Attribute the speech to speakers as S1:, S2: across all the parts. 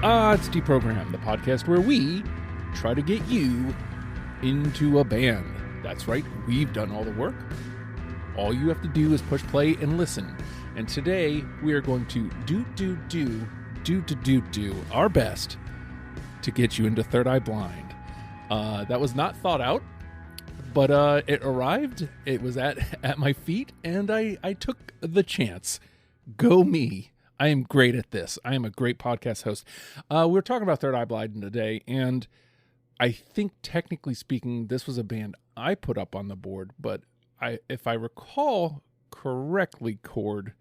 S1: It's Deprogram, the podcast where we try to get you into a band. That's right, we've done all the work. All you have to do is push play and listen. And today we are going to do our best to get you into Third Eye Blind. That was not thought out, but it arrived. It was at my feet, and I took the chance. Go me. I am great at this. I am a great podcast host. We're talking about Third Eye Blind today, and I think technically speaking, this was a band I put up on the board, but if I recall correctly, Cord,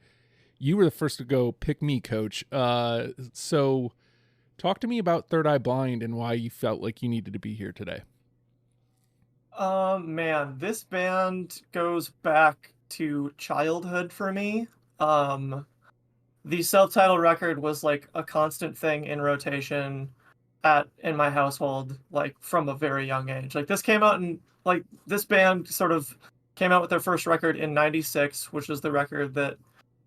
S1: you were the first to go pick me, Coach. So talk to me about Third Eye Blind and why you felt like you needed to be here today.
S2: Man, this band goes back to childhood for me. The self-titled record was like a constant thing in rotation in my household, like from a very young age. Like this band sort of came out with their first record in 96, which is the record that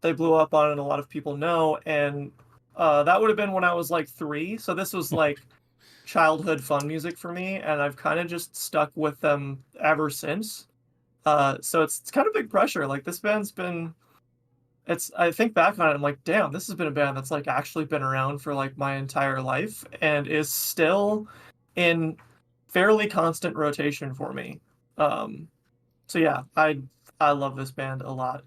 S2: they blew up on and a lot of people know. And that would have been when I was like 3. So this was like childhood fun music for me. And I've kind of just stuck with them ever since. So it's kind of big pressure. Like this band's been, I think back on it, I'm like, damn, this has been a band that's like actually been around for like my entire life and is still in fairly constant rotation for me. So yeah, I love this band a lot.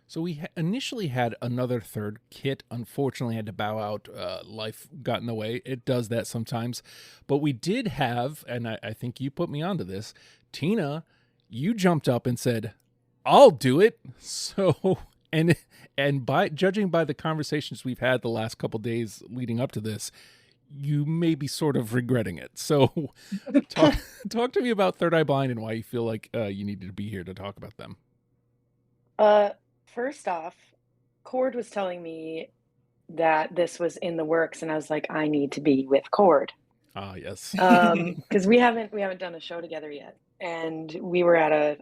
S1: So we initially had another third. Kit unfortunately had to bow out. Life got in the way. It does that sometimes. But we did have, and I think you put me onto this, Tina, you jumped up and said, I'll do it. So, and by judging by the conversations we've had the last couple days leading up to this, you may be sort of regretting it. So talk to me about Third Eye Blind and why you feel like you needed to be here to talk about them.
S3: First off, Cord was telling me that this was in the works, and I was like, I need to be with Cord.
S1: Ah, yes.
S3: Because we haven't done a show together yet, and we were at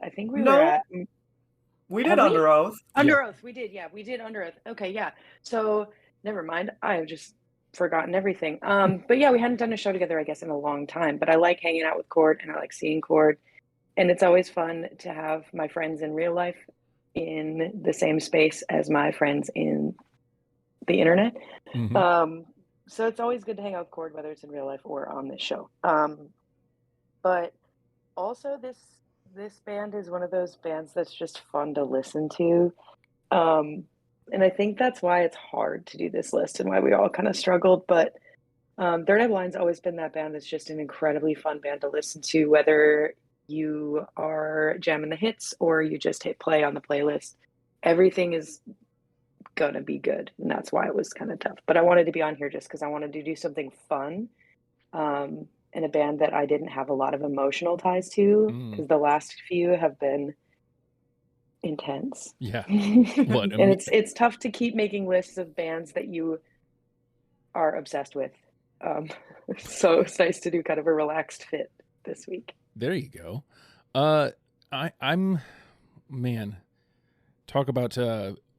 S2: we did Under Oath.
S3: Under Oath, we did, yeah, we did Under Oath. Okay, yeah. So never mind, I have just forgotten everything. But yeah, we hadn't done a show together, I guess, in a long time. But I like hanging out with Cord, and I like seeing Cord, and it's always fun to have my friends in real life in the same space as my friends in the internet. Mm-hmm. So it's always good to hang out with Cord, whether it's in real life or on this show. But also this band is one of those bands that's just fun to listen to. And I think that's why it's hard to do this list and why we all kind of struggled. But Third Eye Blind's always been that band that's just an incredibly fun band to listen to, whether you are jamming the hits or you just hit play on the playlist. Everything is gonna be good, and that's why it was kind of tough. But I wanted to be on here just because I wanted to do something fun, in a band that I didn't have a lot of emotional ties to, because the last few have been intense.
S1: Yeah.
S3: And it's tough to keep making lists of bands that you are obsessed with. So it's nice to do kind of a relaxed fit this week.
S1: There you go. I'm man, talk about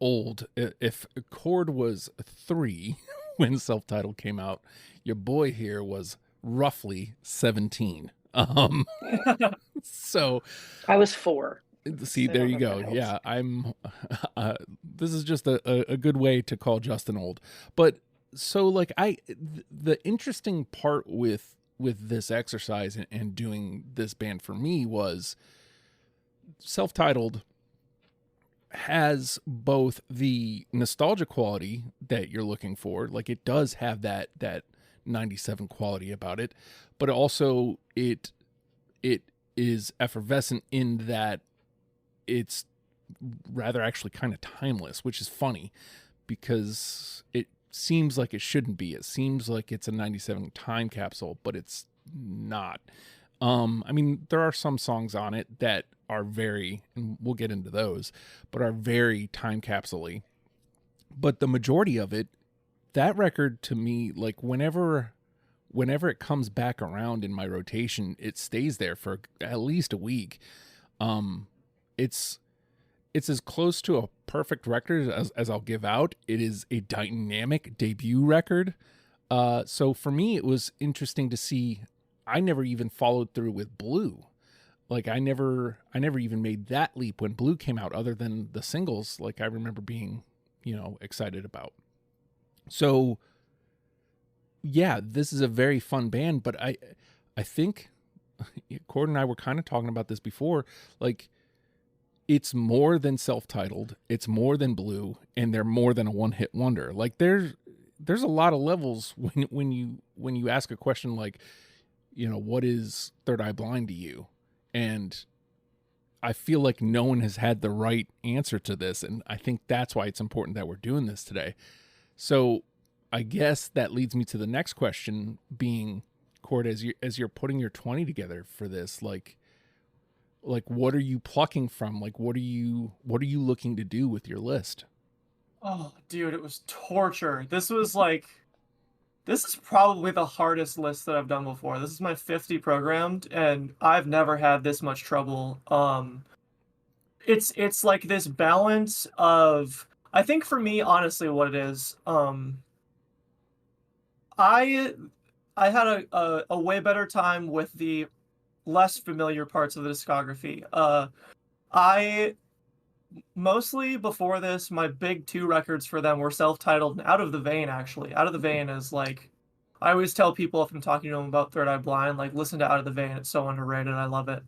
S1: old. If Cord was 3 when Self-Titled came out, your boy here was roughly 17. So
S3: I was 4.
S1: See, there you go. Yeah, I'm this is just a good way to call Justin old. But so like the interesting part with this exercise and doing this band for me was Self-Titled has both the nostalgia quality that you're looking for, like it does have that 97 quality about it, but also it is effervescent in that it's rather actually kind of timeless, which is funny because it seems like it shouldn't be. It seems like it's a 97 time capsule, but it's not. I mean, there are some songs on it that are very, and we'll get into those, but are very time capsule-y. But the majority of it, that record to me, like whenever it comes back around in my rotation, it stays there for at least a week. It's as close to a perfect record as I'll give out. It is a dynamic debut record. So for me, it was interesting to see. I never even followed through with Blue. Like I never even made that leap when Blue came out, other than the singles. Like I remember being, excited about. So yeah, this is a very fun band, but I think Cord and I were kind of talking about this before. Like it's more than self-titled, it's more than Blue, and they're more than a one-hit wonder. Like there's a lot of levels when you ask a question like, what is Third Eye Blind to you? And I feel like no one has had the right answer to this. And I think that's why it's important that we're doing this today. So I guess that leads me to the next question being, Cord, as you're putting your 20 together for this, like what are you plucking from? Like, what are you looking to do with your list?
S2: Oh, dude, it was torture. This is probably the hardest list that I've done before. This is my 50 programmed, and I've never had this much trouble. It's like this balance of, I think for me, honestly, what it is, I had a way better time with the less familiar parts of the discography. I mostly before this, my big two records for them were self-titled and Out of the Vein, actually. Out of the Vein is like, I always tell people if I'm talking to them about Third Eye Blind, like, listen to Out of the Vein. It's so underrated. I love it.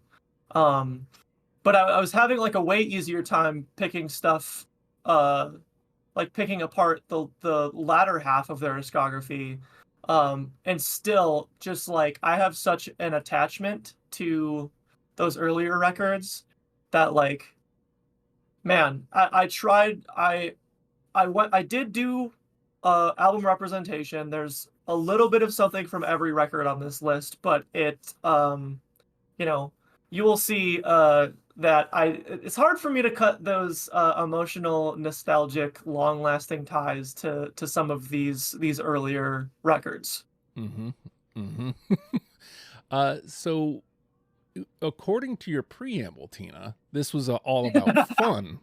S2: But I was having like a way easier time picking stuff, like picking apart the latter half of their discography. And still just like, I have such an attachment to those earlier records that like, man, I tried. I did do album representation. There's a little bit of something from every record on this list, but you will see that it's hard for me to cut those emotional, nostalgic, long-lasting ties to some of these earlier records.
S1: Mm-hmm. Mm-hmm. So according to your preamble, Tina, this was all about fun.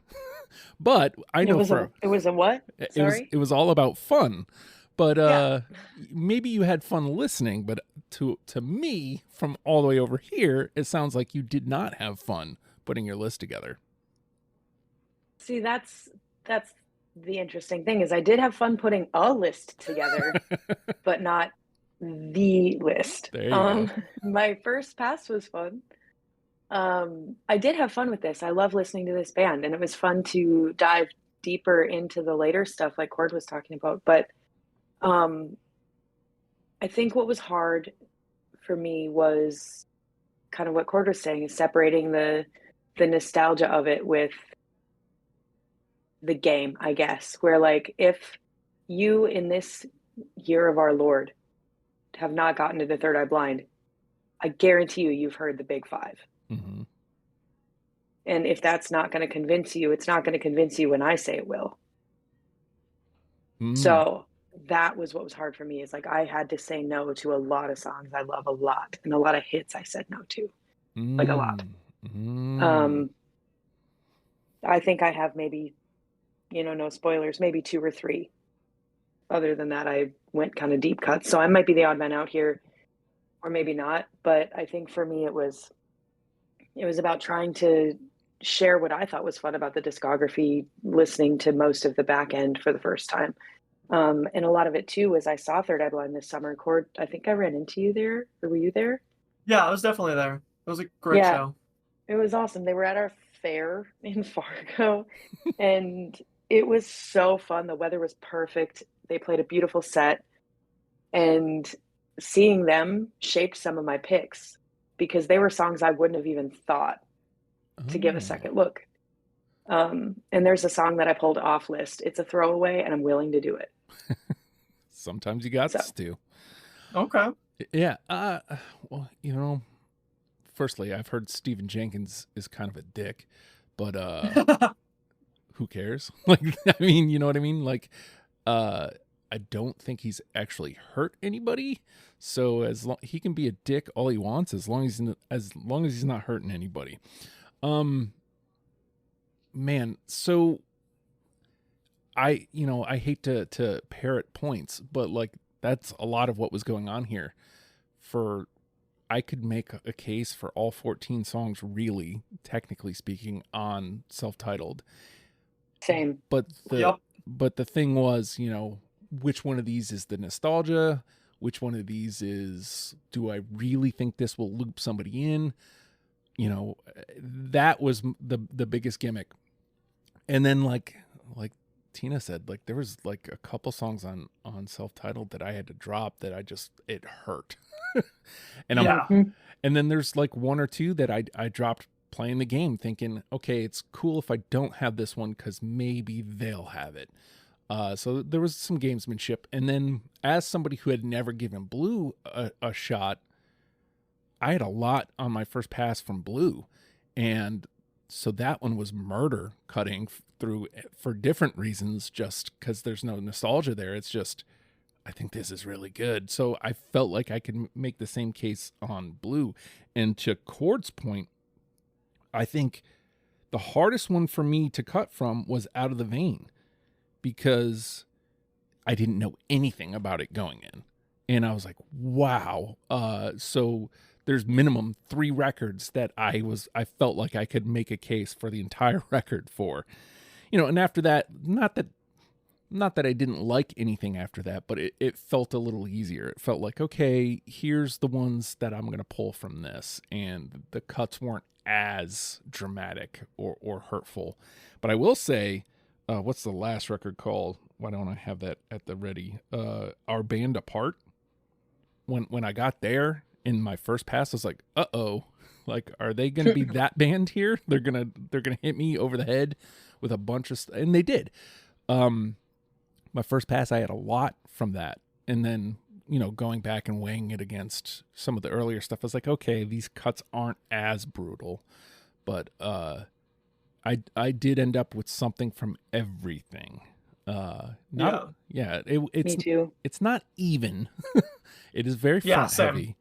S1: But I know
S3: it was a what? Sorry?
S1: It was all about fun. But maybe you had fun listening, but to me, from all the way over here, it sounds like you did not have fun putting your list together.
S3: See, that's the interesting thing is I did have fun putting a list together, but not the list.
S1: There you go.
S3: My first pass was fun. I did have fun with this. I love listening to this band, and it was fun to dive deeper into the later stuff like Cord was talking about. But I think what was hard for me was kind of what Cord was saying, is separating the nostalgia of it with the game, I guess, where like if you in this year of our Lord have not gotten to the Third Eye Blind, I guarantee you've heard the Big Five.
S1: Mm-hmm.
S3: And if that's not going to convince you, it's not going to convince you when I say it will. So that was what was hard for me, is like I had to say no to a lot of songs I love a lot, and a lot of hits I said no to, like a lot. I think I have maybe, no spoilers, maybe 2 or 3. Other than that, I went kind of deep cuts. So I might be the odd man out here, or maybe not. But I think for me, it was about trying to share what I thought was fun about the discography, listening to most of the back end for the first time. And a lot of it too was I saw Third Eye Blind this summer. Cord, I think I ran into you there, or were you there?
S2: Yeah, I was definitely there. It was a great show.
S3: It was awesome. They were at our fair in Fargo, and it was so fun. The weather was perfect. They played a beautiful set, and seeing them shaped some of my picks, because they were songs I wouldn't have even thought to give a second look. And there's a song that I pulled off list. It's a throwaway, and I'm willing to do it.
S1: Sometimes you got to.
S2: Okay.
S1: Yeah. Well, firstly, I've heard Stephen Jenkins is kind of a dick, but who cares? Like, I mean, you know what I mean? Like, I don't think he's actually hurt anybody. So he can be a dick all he wants, as long as he's not hurting anybody. Man, so I hate to parrot points, but like that's a lot of what was going on here. I could make a case for all 14 songs, really, technically speaking, on self-titled.
S3: Same.
S1: But
S2: Yep.
S1: but the thing was, which one of these is the nostalgia? Which one of these is, do I really think this will loop somebody in? That was the biggest gimmick. And then like Tina said, like there was like a couple songs on self-titled that I had to drop that it hurt. And and then there's like one or two that I dropped playing the game thinking, okay, it's cool if I don't have this one because maybe they'll have it. So there was some gamesmanship. And then as somebody who had never given Blue a shot, I had a lot on my first pass from Blue. And so that one was murder cutting through for different reasons, just because there's no nostalgia there. It's just, I think this is really good. So I felt like I could make the same case on Blue. And to Cord's point, I think the hardest one for me to cut from was Out of the Vein, because I didn't know anything about it going in. And I was like, wow. So there's minimum 3 records that I felt like I could make a case for the entire record for, and after that, not that I didn't like anything after that, but it felt a little easier. It felt like, okay, here's the ones that I'm going to pull from this. And the cuts weren't as dramatic or hurtful. But I will say, what's the last record called? Why don't I have that at the ready? Our Band Apart. When I got there in my first pass, I was like, uh-oh, like, are they going to be that band here? They're going to hit me over the head with a bunch of and they did. My first pass, I had a lot from that. And then, going back and weighing it against some of the earlier stuff, I was like, okay, these cuts aren't as brutal, but, I did end up with something from everything. It's
S3: Me too.
S1: It's not even. It is very front heavy,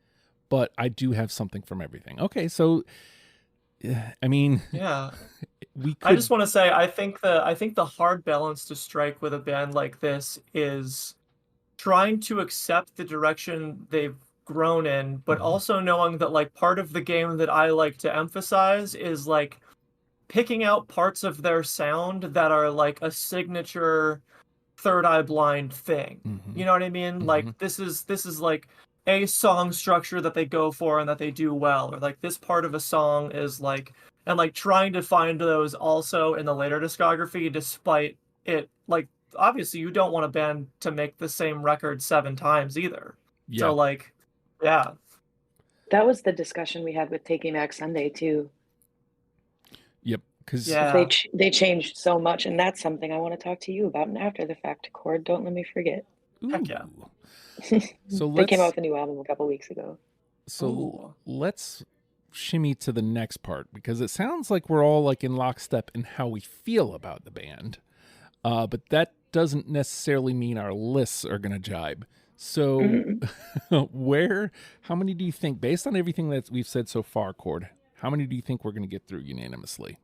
S1: but I do have something from everything. Okay, so I mean,
S2: I just want to say I think the hard balance to strike with a band like this is trying to accept the direction they've grown in, but also knowing that like part of the game that I like to emphasize is like picking out parts of their sound that are like a signature Third Eye Blind thing.
S1: Mm-hmm.
S2: You know what I mean?
S1: Mm-hmm.
S2: Like this is like a song structure that they go for and that they do well, or like this part of a song is like, and like trying to find those also in the later discography, despite it, like obviously you don't want a band to make the same record 7 times either.
S1: Yeah.
S2: So like, yeah.
S3: That was the discussion we had with Taking Back Sunday too.
S1: Yep. Because
S3: they changed so much, and that's something I want to talk to you about. And after the fact, Cord, don't let me forget.
S2: Heck yeah.
S1: So
S3: they came out with a new album a couple weeks ago.
S1: So let's shimmy to the next part, because it sounds like we're all like in lockstep in how we feel about the band, but that doesn't necessarily mean our lists are going to jibe. So how many do you think, based on everything that we've said so far, Cord, how many do you think we're going to get through unanimously?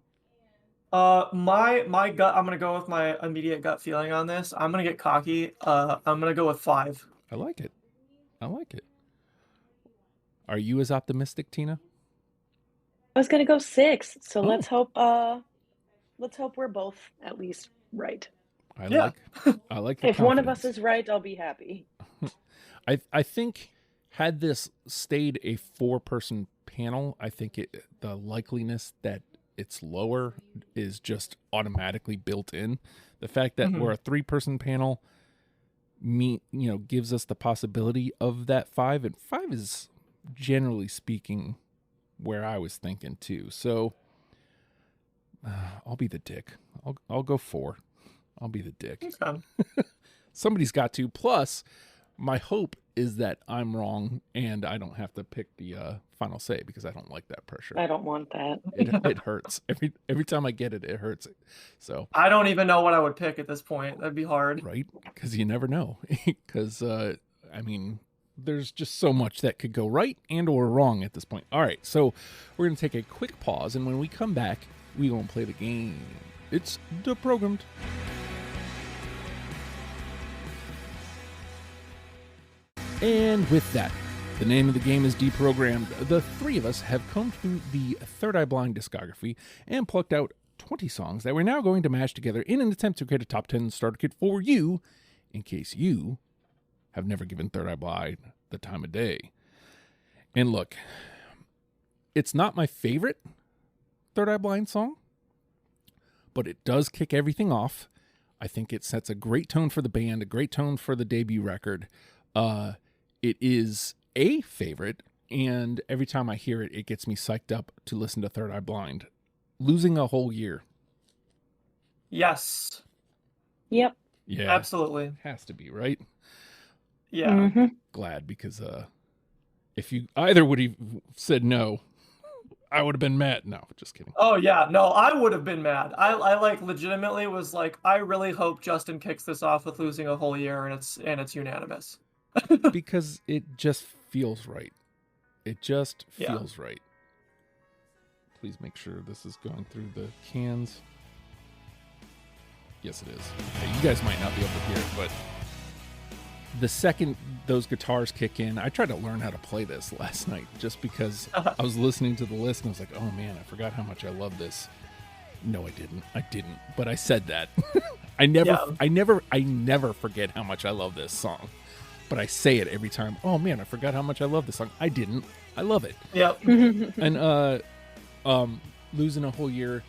S2: My gut, I'm gonna go with my immediate gut feeling on this. I'm gonna get cocky. I'm gonna go with 5.
S1: I like it. Are you as optimistic, Tina?
S3: I was gonna go 6. So let's hope we're both at least right.
S1: I like the
S3: if one of us
S1: confidence.
S3: is right, I'll be happy.
S1: I think had this stayed a 4-person panel, I think the likeliness that it's lower is just automatically built in. The fact that we're a 3-person panel gives us the possibility of that 5, and 5 is generally speaking where I was thinking too. So I'll be the dick. I'll go 4. I'll be the dick.
S2: Okay.
S1: Somebody's got to. Plus, my hope is that I'm wrong and I don't have to pick the final say, because I don't like that pressure.
S3: I don't want that.
S1: It hurts. Every time I get it, it hurts. So
S2: I don't even know what I would pick at this point. That'd be hard.
S1: right? Because you never know. Because I mean, there's just so much that could go right and or wrong at this point. All right, so we're gonna take a quick pause, and when we come back, we gonna play the game. It's deprogrammed. And with that, the name of the game is Deprogrammed. The three of us have combed through the Third Eye Blind discography and plucked out 20 songs that we're now going to mash together in an attempt to create a top 10 starter kit for you, in case you have never given Third Eye Blind the time of day. And look, it's not my favorite Third Eye Blind song, but it does kick everything off. I think it sets a great tone for the band, a great tone for the debut record. It is a favorite, and every time I hear it, it gets me psyched up to listen to Third Eye Blind. Losing a Whole Year.
S2: Yes.
S3: Yep.
S1: Yeah.
S2: Absolutely.
S1: Has to be, right?
S2: Yeah.
S3: Mm-hmm.
S1: Glad, because if you either would have said no, I would have been mad. No, just kidding.
S2: Oh yeah, no, I would have been mad. I like legitimately was like, I really hope Justin kicks this off with Losing a Whole Year, and it's unanimous.
S1: Because it just feels right. It just
S2: Yeah.
S1: feels right. Please make sure this is going through the cans. Yes, it is. Okay, you guys might not be able to hear it, but the second those guitars kick in, I tried to learn how to play this last night just because I was listening to the list and I was like, oh man, I forgot how much I love this. No, I didn't. But I said that. I never forget how much I love this song. But I say it every time. Oh man, I forgot how much I love this song. I didn't. I love it.
S2: Yep.
S1: And Losing a Whole Year,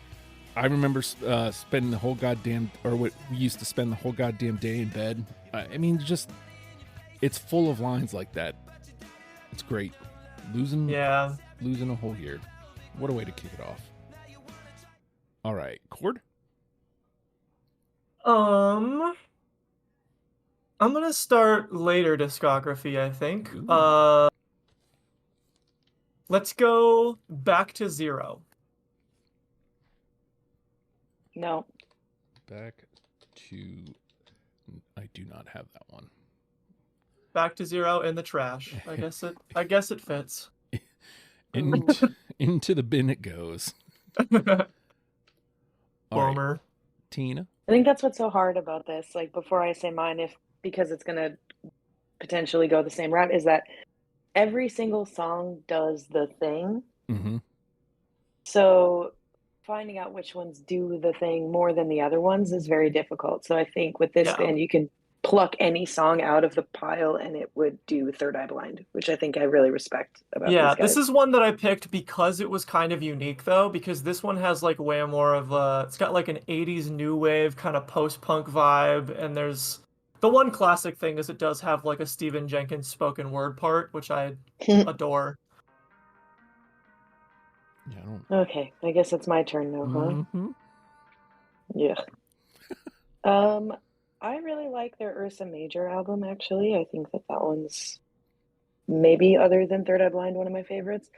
S1: I remember spending the whole goddamn, or what we used to spend the whole goddamn day in bed. I mean, just, it's full of lines like that. It's great. Losing a Whole Year. What a way to kick it off. All right, Cord?
S2: I'm gonna start later discography, I think.
S1: Ooh.
S2: Let's go Back to Zero.
S3: No.
S1: Back to, I do not have that one.
S2: Back to Zero in the trash. I guess it fits.
S1: Into the bin it goes. All right,
S2: Bummer.
S1: Tina?
S3: I think that's what's so hard about this. Like, before I say mine, because it's going to potentially go the same route, is that every single song does the thing.
S1: Mm-hmm.
S3: So finding out which ones do the thing more than the other ones is very difficult. So I think with this band, you can pluck any song out of the pile and it would do Third Eye Blind, which I think I really respect about these guys.
S2: This is one that I picked because it was kind of unique, though, because this one has like way more of it's got like an 80s new wave kind of post-punk vibe, and there's the one classic thing is it does have like a Stephen Jenkins spoken word part, which I adore.
S1: Yeah, I don't...
S3: Okay, I guess it's my turn now, huh?
S1: Mm-hmm.
S3: Yeah. I really like their Ursa Major album, actually. I think that one's maybe, other than Third Eye Blind, one of my favorites.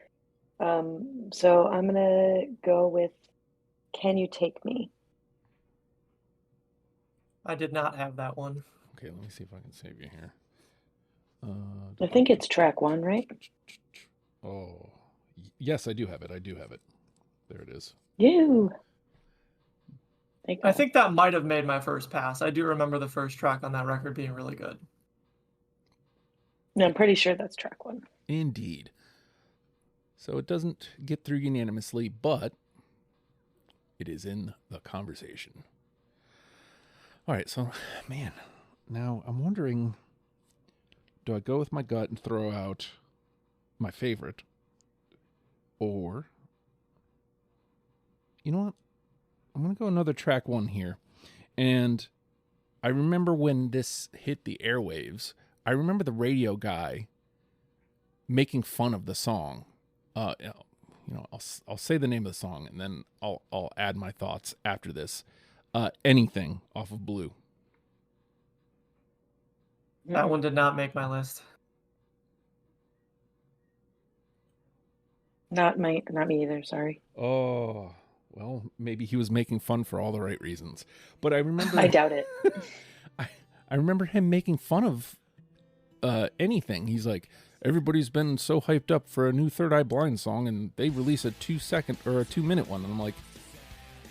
S3: So I'm going to go with Can You Take Me?
S2: I did not have that one.
S1: Okay, let me see if I can save you here.
S3: I think it's track 1, right?
S1: Oh, yes, I do have it. There it is.
S3: You.
S2: I think that might have made my first pass. I do remember the first track on that record being really good.
S3: No, I'm pretty sure that's track 1.
S1: Indeed. So it doesn't get through unanimously, but it is in the conversation. All right, so, man, now I'm wondering, do I go with my gut and throw out my favorite? Or, you know what? I'm going to go another track 1 here. And I remember when this hit the airwaves, I remember the radio guy making fun of the song. I'll say the name of the song and then I'll add my thoughts after this. Anything off of Blue.
S2: That one did not make my list.
S3: Not me either, sorry.
S1: Oh, well, maybe he was making fun for all the right reasons. But I remember...
S3: I doubt it.
S1: I remember him making fun of anything. He's like, everybody's been so hyped up for a new Third Eye Blind song, and they release a 2-second or a 2-minute one. And I'm like,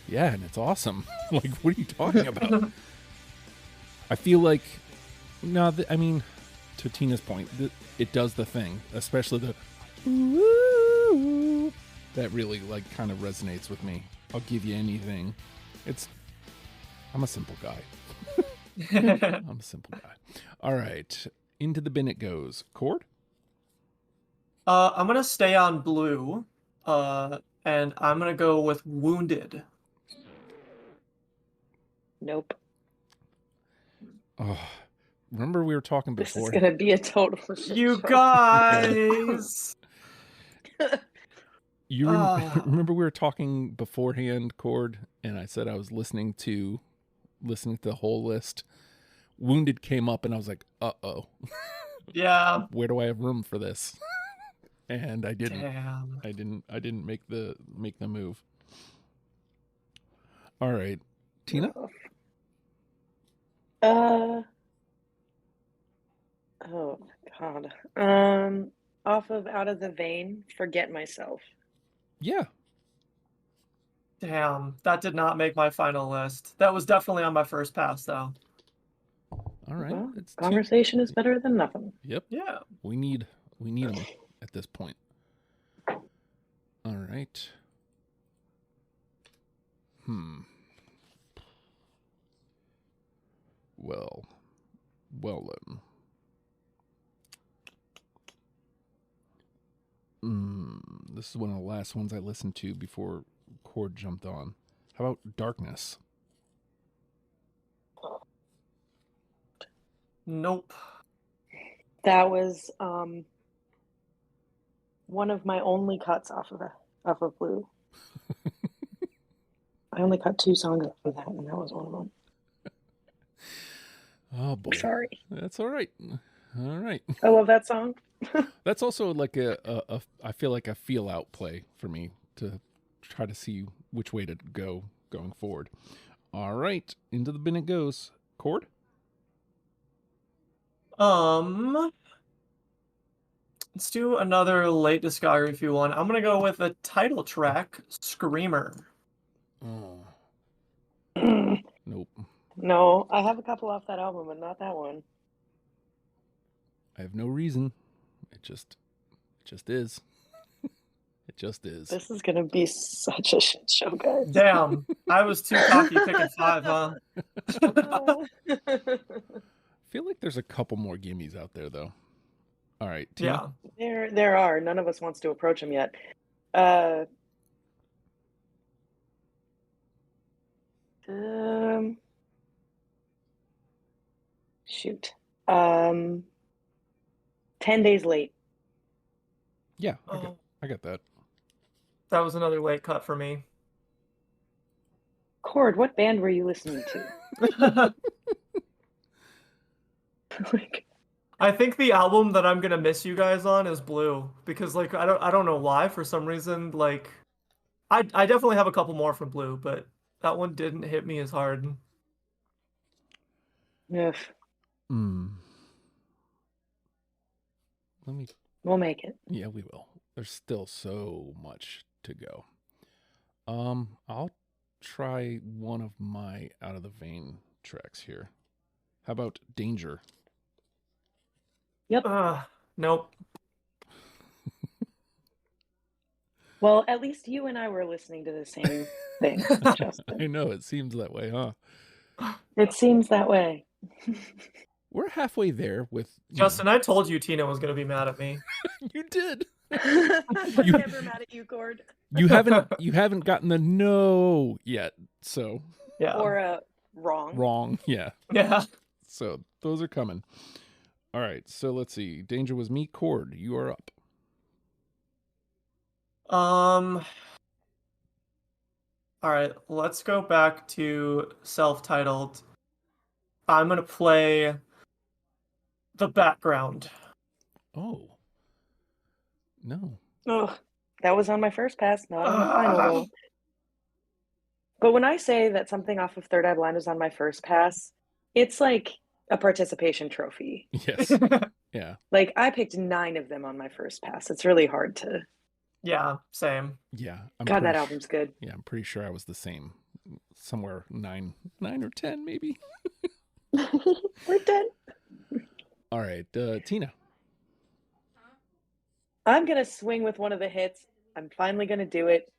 S1: yeah, and it's awesome. Like, what are you talking about? I feel like, to Tina's point, it does the thing, especially the ooh, that really like kind of resonates with me. I'll give you anything. I'm a simple guy. I'm a simple guy. All right, into the bin it goes. Cord?
S2: I'm gonna stay on blue, and I'm gonna go with Wounded.
S1: Nope. Oh, remember we were talking
S3: This
S1: before?
S3: is gonna be a total shit
S2: You
S3: show.
S2: guys.
S1: You remember we were talking beforehand, Cord, and I said I was listening to the whole list. Wounded came up, and I was like, "Uh-oh."
S2: Yeah.
S1: Where do I have room for this? And I didn't.
S2: Damn.
S1: I didn't make the move. All right, Tina.
S3: Oh God. Off of Out of the Vein, Forget Myself.
S1: Yeah.
S2: Damn, that did not make my final list. That was definitely on my first pass, though.
S1: All right.
S3: Well,
S1: It's
S3: conversation is better than nothing.
S1: Yep.
S2: Yeah.
S1: We need them at this point. All right. Well then. This is one of the last ones I listened to before Cord jumped on. How about Darkness?
S2: Nope.
S3: That was one of my only cuts off of Blue. I only cut 2 songs off of that, and that was one of them.
S1: Oh boy.
S3: Sorry.
S1: That's all right. All right.
S3: I love that song.
S1: That's also like a I feel like a feel out play for me to try to see which way to go going forward. All right, into the bin it goes. Cord?
S2: Let's do another late discography one. I'm gonna go with the title track, Screamer.
S1: Oh. Nope.
S3: No, I have a couple off that album, but not that one.
S1: I have no reason. It just is. It just is.
S3: This is gonna be such a shit show, guys.
S2: Damn, I was too cocky picking 5, huh?
S1: I feel like there's a couple more gimmies out there though. All right, Tina?
S2: Yeah.
S3: There are. None of us wants to approach them yet. Shoot. 10 Days Late.
S1: Yeah, I got that.
S2: That was another late cut for me.
S3: Cord, what band were you listening to? Like,
S2: I think the album that I'm gonna miss you guys on is Blue, because like I don't know why, for some reason, like I definitely have a couple more from Blue, but that one didn't hit me as hard.
S3: ugh, we'll make it.
S1: Yeah, we will. There's still so much to go. I'll try one of my Out of the Vein tracks here. How about Danger?
S3: Yep.
S2: Nope.
S3: Well, at least you and I were listening to the same thing, Justin.
S1: I know, it seems that way, huh?
S3: It seems that way.
S1: We're halfway there with
S2: Justin, I told you Tina was gonna be mad at me.
S1: You did.
S3: I'm never mad at you, Cord.
S1: You haven't gotten the no yet, so
S2: Yeah.
S3: Or a wrong.
S1: wrong. Yeah.
S2: Yeah.
S1: So those are coming. All right, so let's see. Danger was me. Cord, you are up.
S2: All right, let's go back to self-titled. I'm gonna play The Background.
S1: Oh. No.
S3: Oh, that was on my first pass, not on the final though. But when I say that something off of Third Eye Blind is on my first pass, it's like a participation trophy.
S1: Yes. Yeah.
S3: Like I picked 9 of them on my first pass. It's really hard to.
S2: Yeah, same.
S1: Yeah.
S3: God, that album's good.
S1: Yeah, I'm pretty sure I was the same. Somewhere 9 or 10 maybe.
S3: We're dead.
S1: All right, Tina.
S3: I'm gonna swing with one of the hits. I'm finally gonna do it.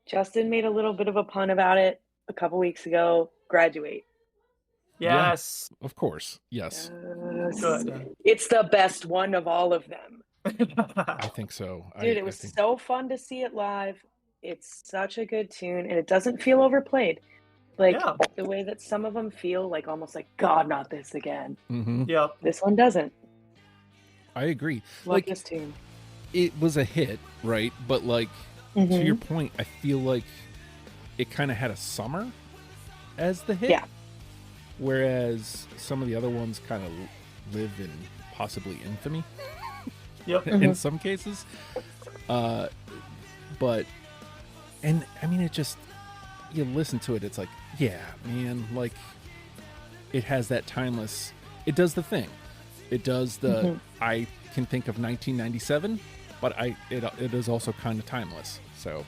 S3: Justin made a little bit of a pun about it a couple weeks ago. Graduate.
S2: Yes.
S1: Of course. Yes.
S3: Yes.
S2: Good.
S3: It's the best one of all of them.
S1: I think so.
S3: Dude, it was so fun to see it live. It's such a good tune, and it doesn't feel overplayed. Like
S2: Yeah.
S3: the way that some of them feel like almost like, God, not this again.
S1: Mm-hmm.
S2: Yep.
S3: This one doesn't.
S1: I agree.
S3: Love
S1: Like,
S3: this tune.
S1: it was a hit, right? But like, to your point, I feel like it kind of had a summer as the hit.
S3: Yeah.
S1: Whereas some of the other ones kind of live in possibly infamy
S2: Yep.
S1: in some cases. But, and I mean, it just, you listen to it, it's like, yeah, man, like, it has that timeless, it does the thing. It does the, I can think of 1997, but it is also kind of timeless. So,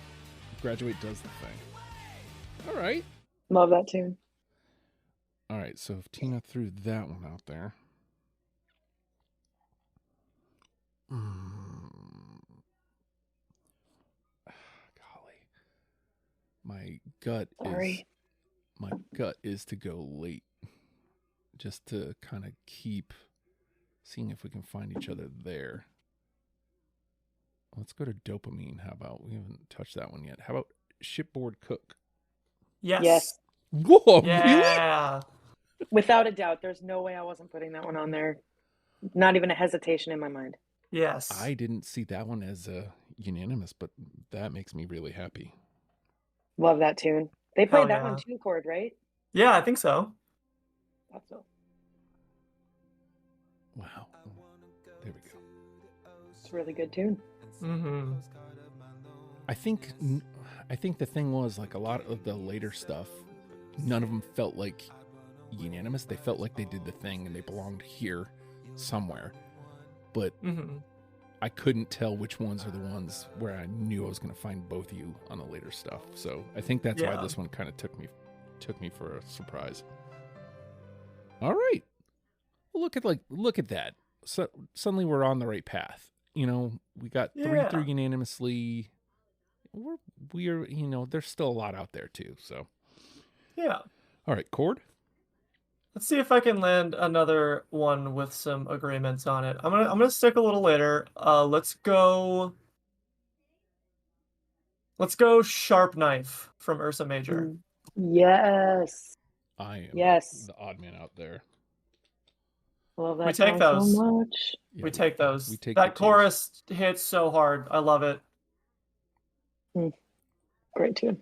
S1: Graduate does the thing. All right.
S3: Love that tune.
S1: All right, so if Tina threw that one out there. Golly. My gut is to go late. Just to kind of keep seeing if we can find each other there. Let's go to Dopamine. How about? We haven't touched that one yet. How about Shipboard Cook?
S2: Yes.
S1: Whoa, really?
S2: Yeah.
S3: Without a doubt, there's no way I wasn't putting that one on there. Not even a hesitation in my mind.
S2: Yes.
S1: I didn't see that one as unanimous, but that makes me really happy.
S3: Love that tune. They played
S2: Hell
S3: that
S2: yeah.
S3: one too, Cord, right?
S2: Yeah, I think so.
S3: Thought so.
S1: Wow. There we go.
S3: It's a really good tune.
S2: Mm-hmm.
S1: I think the thing was, like, a lot of the later stuff, none of them felt like unanimous. They felt like they did the thing and they belonged here somewhere. But I couldn't tell which ones are the ones where I knew I was going to find both of you on the later stuff. So I think that's why this one kind of took me for a surprise. All right. Look at that. So suddenly we're on the right path. You know, we got 3 through unanimously. We're there's still a lot out there too. So
S2: Yeah.
S1: all right, Cord.
S2: Let's see if I can land another one with some agreements on it. I'm gonna stick a little later. Let's go Sharp Knife from Ursa Major.
S3: Yes.
S1: I am
S3: Yes.
S1: the odd man out there.
S3: Love that
S2: We take
S3: song
S2: those.
S3: so much.
S2: We take those.
S1: We take
S2: that
S1: the
S2: chorus hits so hard. I love it.
S3: Great tune.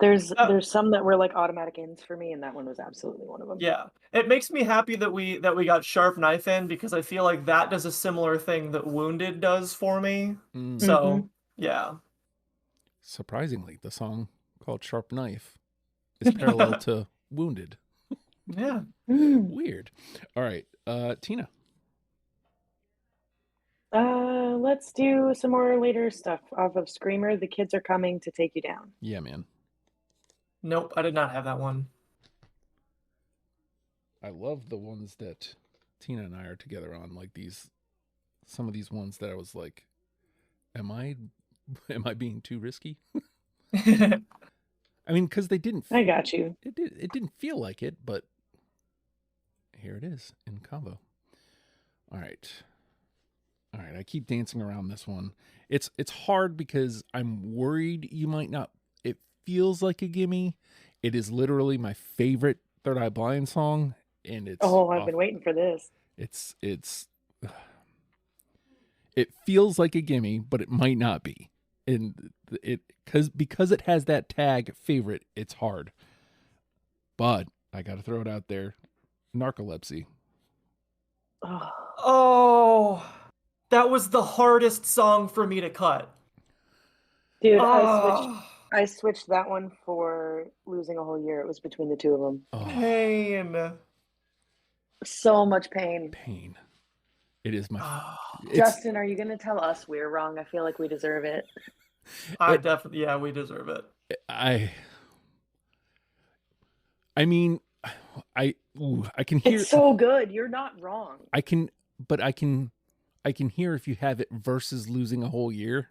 S3: There's some that were like automatic ins for me, and that one was absolutely one of them.
S2: Yeah. It makes me happy that we got Sharp Knife in, because I feel like that does a similar thing that Wounded does for me. So yeah.
S1: Surprisingly, the song called Sharp Knife is parallel to Wounded.
S2: Yeah.
S1: Weird. All right, Tina.
S3: Let's do some more later stuff off of Screamer. The Kids Are Coming to Take You Down.
S1: Yeah, man.
S2: Nope, I did not have that one.
S1: I love the ones that Tina and I are together on, like some of these ones that I was like, am I being too risky? I mean, because they didn't.
S3: I got you.
S1: It didn't feel like it, but here it is in combo. All right. I keep dancing around this one. It's hard because I'm worried you might not. It feels like a gimme. It is literally my favorite Third Eye Blind song, and it's.
S3: I've been waiting for this.
S1: It feels like a gimme, but it might not be. And because it has that tag favorite, it's hard. But I got to throw it out there. Narcolepsy.
S2: Oh, that was the hardest song for me to cut.
S3: Dude, I switched that one for Losing a Whole Year. It was between the two of them.
S2: Pain.
S3: So much pain.
S1: Pain. It is my.
S3: Justin, are you going to tell us we're wrong? I feel like we deserve it.
S2: Definitely, we deserve it.
S1: I mean, I can hear.
S3: It's so good. You're not wrong.
S1: I can hear if you have it versus losing a whole year.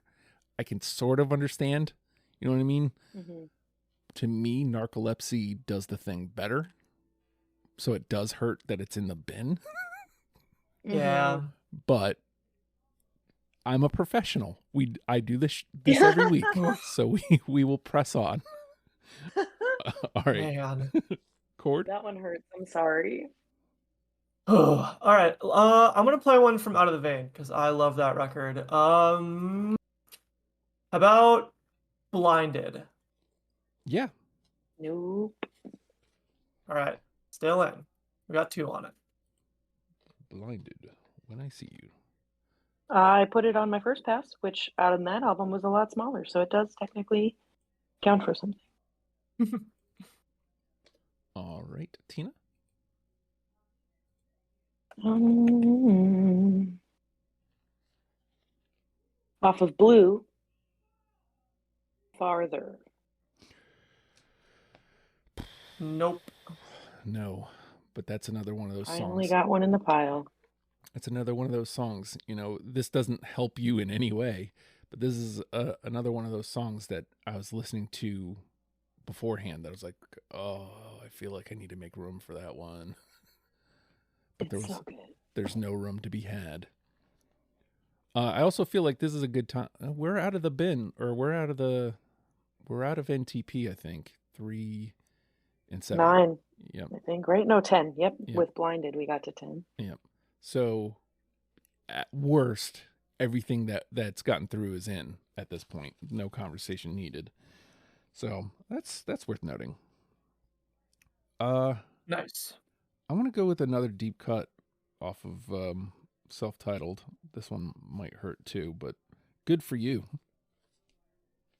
S1: I can sort of understand. You know what I mean?
S3: Mm-hmm.
S1: To me, narcolepsy does the thing better. So it does hurt that it's in the bin.
S2: Yeah.
S1: But I'm a professional. I do this every week. So we will press on. All right.
S2: Man.
S1: Cord?
S3: That one hurts. I'm sorry.
S2: All right. I'm gonna play one from Out of the Vein because I love that record. About Blinded.
S1: Yeah.
S3: Nope.
S2: All right. Still in. We got 2 on it.
S1: Blinded when I see you.
S3: I put it on my first pass, which out of that album was a lot smaller, so it does technically count for something.
S1: All right, Tina.
S3: Off of Blue, Farther.
S2: Nope.
S1: No, but that's another one of those songs.
S3: I only got one in the pile.
S1: It's another one of those songs. This doesn't help you in any way, but this is another one of those songs that I was listening to beforehand that I was like, oh, I feel like I need to make room for that one. But there's no room to be had. I also feel like this is a good time. We're out of the bin, or we're out of NTP, I think. 3 and 7.
S3: 9.
S1: Yep.
S3: I think, right? No, 10. Yep.
S1: Yep.
S3: With Blinded, we got to 10.
S1: Yep. So at worst, everything that's gotten through is in at this point. No conversation needed. So that's worth noting.
S2: Nice.
S1: I want to go with another deep cut off of self-titled. This one might hurt too, but Good For You.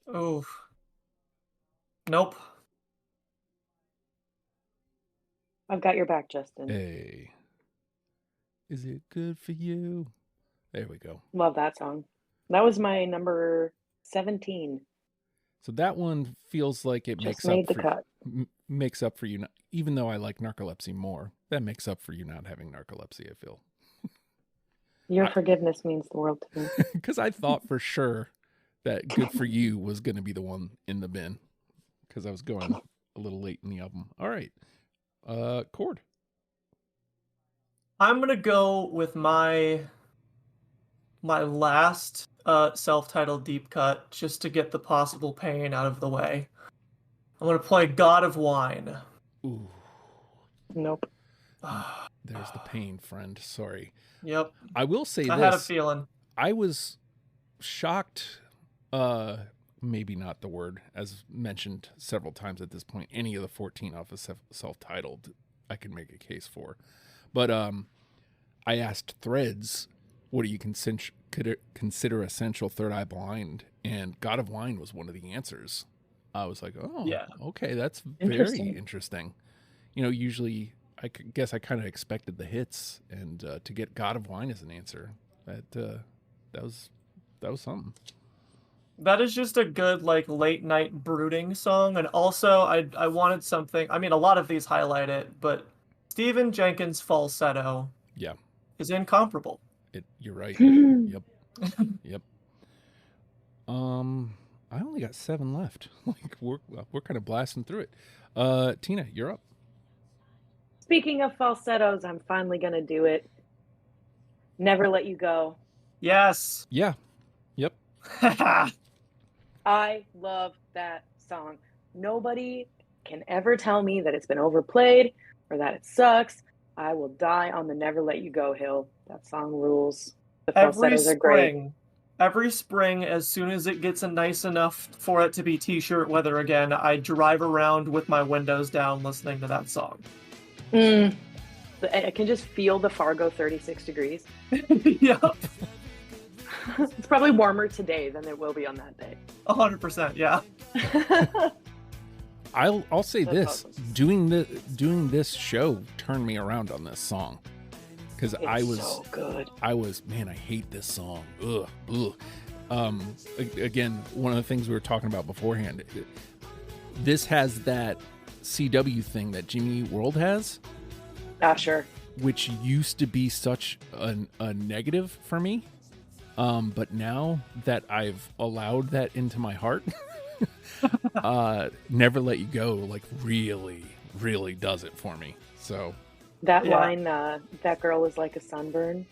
S2: Oh. Nope.
S3: I've got your back, Justin.
S1: Hey. Is it good for you? There we go.
S3: Love that song. That was my number 17.
S1: So that one feels like it
S3: Just made the cut.
S1: Makes up for you, even though I like narcolepsy more. That makes up for you not having narcolepsy, I feel.
S3: Your forgiveness means the world to me.
S1: Because I thought for sure that Good For You was going to be the one in the bin. Because I was going a little late in the album. All right. Cord.
S2: I'm gonna go with my last self-titled deep cut just to get the possible pain out of the way. I'm gonna play God of Wine.
S1: Ooh.
S3: Nope.
S1: There's the pain, friend. Sorry.
S2: Yep.
S1: I will say this.
S2: I had a feeling.
S1: I was shocked, maybe not the word, as mentioned several times at this point. Any of the 14 off of self-titled, I can make a case for. But I asked Threads, what do you consider essential Third Eye Blind? And God of Wine was one of the answers. I was like, oh, yeah. Okay, that's very interesting. Usually I guess I kind of expected the hits, and to get God of Wine as an answer, that was something.
S2: That is just a good late night brooding song, and also I wanted something. I mean, a lot of these highlight it, but Stephen Jenkins' falsetto, is incomparable.
S1: You're right. Yep. Yep. I only got 7 left. We're kind of blasting through it. Tina, you're up.
S3: Speaking of falsettos, I'm finally gonna do it. Never Let You Go.
S2: Yes.
S1: Yeah. Yep.
S3: I love that song. Nobody can ever tell me that it's been overplayed or that it sucks. I will die on the Never Let You Go hill. That song rules. The falsettos are great.
S2: Every spring, as soon as it gets nice enough for it to be t-shirt weather again, I drive around with my windows down listening to that song.
S3: I can just feel the Fargo 36 degrees.
S2: Yep.
S3: It's probably warmer today than it will be on that day.
S2: 100%, yeah.
S1: I'll say
S3: That's
S1: this:
S3: awesome.
S1: doing this show turned me around on this song, because I was
S3: so good.
S1: Man, I hate this song. Ugh. Again, one of the things we were talking about beforehand. This has that CW thing that Jimmy World has,
S3: Sure.
S1: which used to be such a negative for me. But now that I've allowed that into my heart, Never Let You Go, like really, really does it for me. So
S3: That
S2: Yeah.
S3: line, that girl is like a sunburn.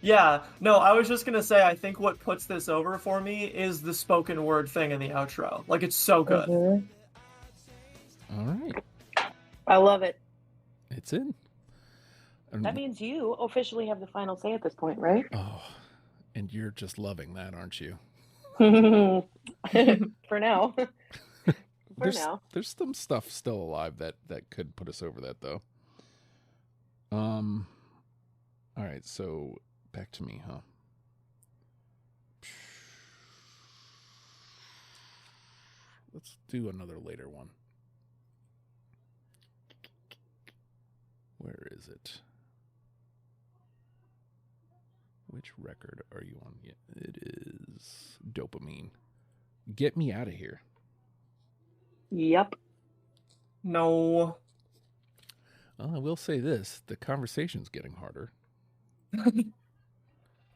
S2: Yeah, no, I was just gonna say, I think what puts this over for me is the spoken word thing in the outro. Like, it's so good.
S3: Mhm.
S1: all right,
S3: I love it.
S1: it's in.
S3: That means you officially have the final say at this point, right?
S1: Oh, and you're just loving that, aren't you?
S3: For now. For now.
S1: There's some stuff still alive that could put us over that though. All right, so back to me, huh? Let's do another later one. Where is it? Which record are you on? Yeah, it is Dopamine. Get Me Out of Here.
S3: Yep.
S2: No.
S1: Well, I will say this: the conversation's getting harder.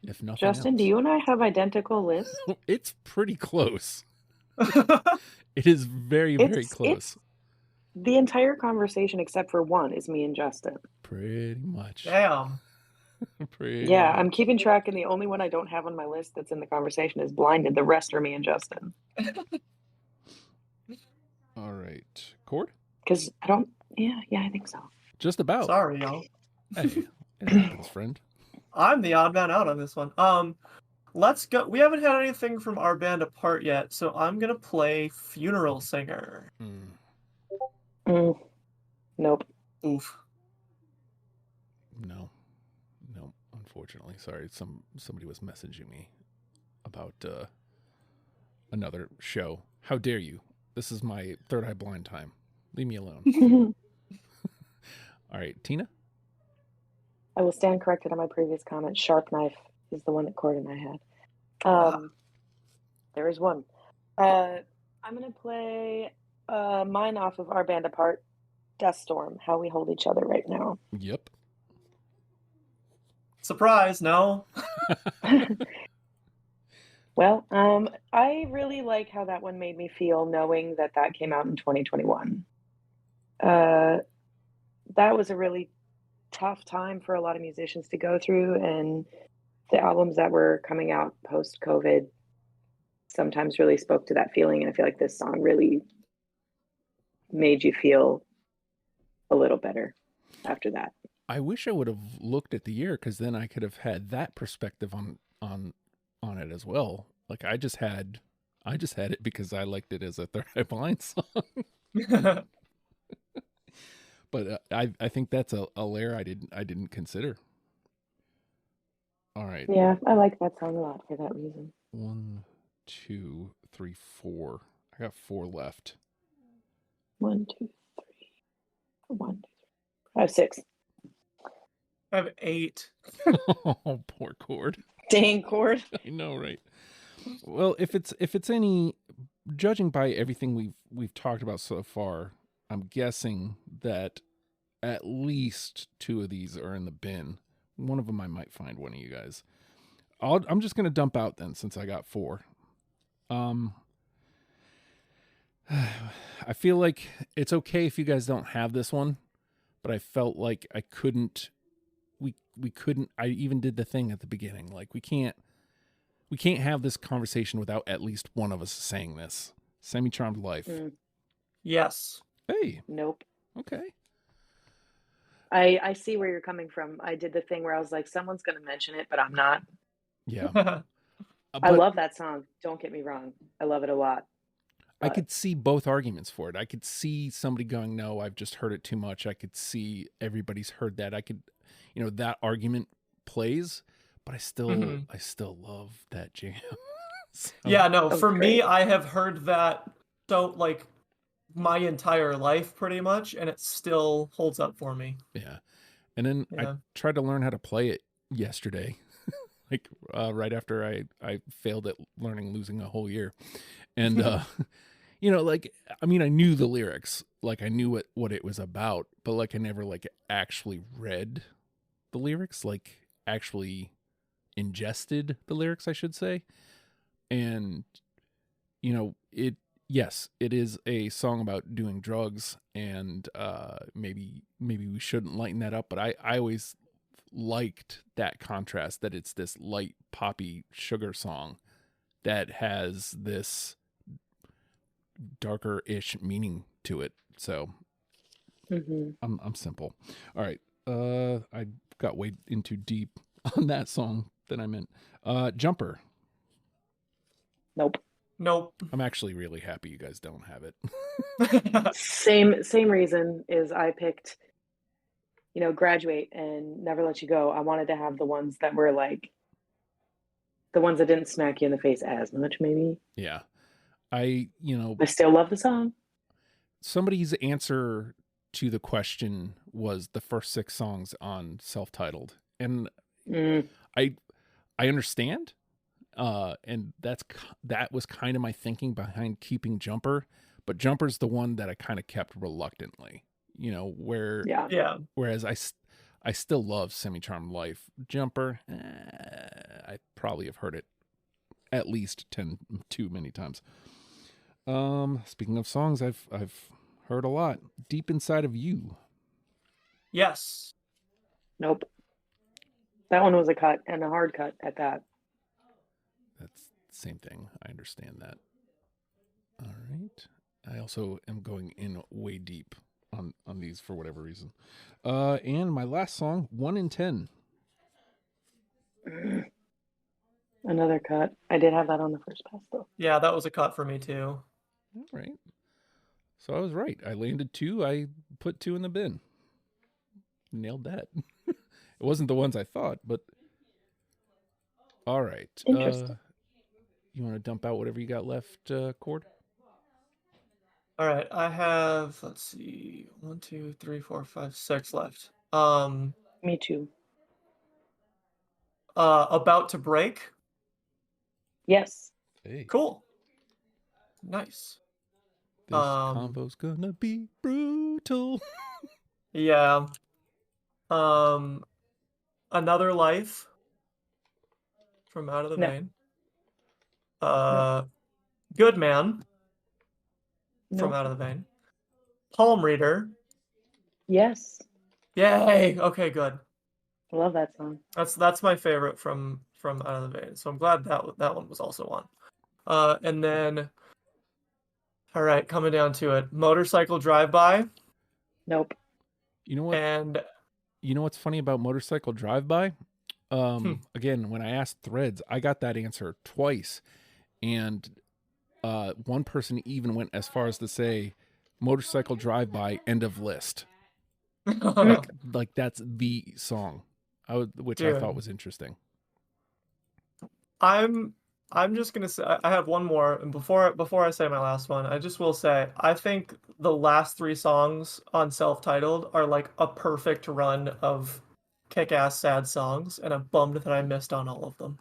S1: If nothing
S3: Justin,
S1: else.
S3: do you and I have identical lists?
S1: It's pretty close. It is very, very
S3: It's-
S1: close.
S3: The entire conversation, except for one, is me and Justin.
S1: Pretty much.
S2: Damn.
S1: Pretty
S3: Yeah,
S1: much.
S3: I'm keeping track, and the only one I don't have on my list that's in the conversation is Blinded. The rest are me and Justin.
S1: All right. Cord?
S3: Because I don't. Yeah, I think so.
S1: Just about.
S2: Sorry, y'all.
S1: Hey, it happens, friend.
S2: I'm the odd man out on this one. Let's go. We haven't had anything from our band apart yet, so I'm gonna play Funeral Singer.
S3: Nope.
S2: Oof.
S1: No, unfortunately. Sorry, somebody was messaging me about another show. How dare you? This is my Third Eye Blind time. Leave me alone. All right, Tina?
S3: I will stand corrected on my previous comment. Sharp Knife is the one that Cord and I had. There is one. I'm going to play mine off of Our Band Apart, Dust Storm, How We Hold Each Other Right Now.
S1: Yep.
S2: Surprise, no.
S3: Well, I really like how that one made me feel knowing that came out in 2021. That was a really tough time for a lot of musicians to go through, and the albums that were coming out post-COVID sometimes really spoke to that feeling, and I feel like this song really made you feel a little better after that.
S1: I wish I would have looked at the year, because then I could have had that perspective on it as well. Like I just had it because I liked it as a Third Eye Blind song. But I think that's a layer I didn't consider. All right.
S3: Yeah, I like that song a lot for that reason.
S1: 1, 2, 3, 4. I got 4 left.
S3: 1, 2, 3. 1, 2, 3. I have 6.
S2: I have 8.
S1: Oh, poor Cord.
S3: Dang, Cord.
S1: I know, right? Well, if it's any, judging by everything we've talked about so far, I'm guessing that at least 2 of these are in the bin. One of them I might find one of you guys. I'm just gonna dump out then, since I got 4. I feel like it's okay if you guys don't have this one, but I felt like I couldn't. We couldn't. I even did the thing at the beginning. Like we can't have this conversation without at least one of us saying this. Semi-Charmed Life.
S2: Yes.
S1: Hey.
S3: Nope.
S1: Okay.
S3: I see where you're coming from. I did the thing where I was like, someone's going to mention it, but I'm not.
S1: Yeah.
S3: I love that song. Don't get me wrong. I love it a lot.
S1: I could see both arguments for it. I could see somebody going, no, I've just heard it too much. I could see everybody's heard that. I could, that argument plays, but I still love that jam. So,
S2: yeah, no, for
S3: great.
S2: me, I have heard that like my entire life pretty much, and it still holds up for me.
S1: yeah. And then I tried to learn how to play it yesterday, like right after I failed at losing a whole year. And, you know, like, I mean, I knew the lyrics, like I knew what it was about, but like I never like actually read the lyrics, like actually ingested the lyrics, I should say. And you know, yes, it is a song about doing drugs, and maybe we shouldn't lighten that up, but I always liked that contrast, that it's this light poppy sugar song that has this darker-ish meaning to it. So I'm simple. All right. I got way into deep on that song than I meant. Jumper.
S3: Nope.
S2: Nope.
S1: I'm actually really happy you guys don't have it.
S3: Same reason is I picked, Graduate and Never Let You Go. I wanted to have the ones that were like the ones that didn't smack you in the face as much, maybe.
S1: Yeah. I
S3: still love the song.
S1: Somebody's answer to the question was the first 6 songs on Self-Titled. And I understand. And that was kind of my thinking behind keeping Jumper, but Jumper's the one that I kind of kept reluctantly, whereas I still love Semi-Charmed Life. Jumper, I probably have heard it at least too many times. Speaking of songs, I've heard a lot. Deep Inside of You.
S2: Yes.
S3: Nope. That one was a cut, and a hard cut at that.
S1: That's the same thing. I understand that. All right. I also am going in way deep on these for whatever reason. And my last song, 1 in 10.
S3: Another cut. I did have that on the first pass, though.
S2: Yeah, that was a cut for me, too.
S1: All right. So I was right. I landed 2. I put 2 in the bin. Nailed that. It wasn't the ones I thought, but... All right.
S3: Interesting.
S1: You want to dump out whatever you got left, Cord?
S2: All right, I have, let's see, 1, 2, 3, 4, 5, 6 left.
S3: Me too.
S2: About to Break.
S3: Yes.
S1: Hey.
S2: Cool. Nice.
S1: This combo's gonna be brutal.
S2: Yeah. Another Life from Out of the
S3: No.
S2: Vein. Good Man from
S3: Nope.
S2: Out of the Vein. Palm Reader.
S3: Yes.
S2: Yay! Okay, good.
S3: I love that song.
S2: That's my favorite from Out of the Vein. So I'm glad that one was also on. And then, all right, coming down to it, Motorcycle Drive-By.
S3: Nope.
S1: You know what?
S2: And
S1: you know what's funny about Motorcycle Drive-By? Again, when I asked Threads, I got that answer twice, and one person even went as far as to say Motorcycle Drive-By, end of list. Like that's the song, which I thought was interesting.
S2: I'm just gonna say I have one more, and before I say my last one, I just will say I think the last 3 songs on Self-Titled are like a perfect run of kick-ass sad songs, and I'm bummed that I missed on all of them.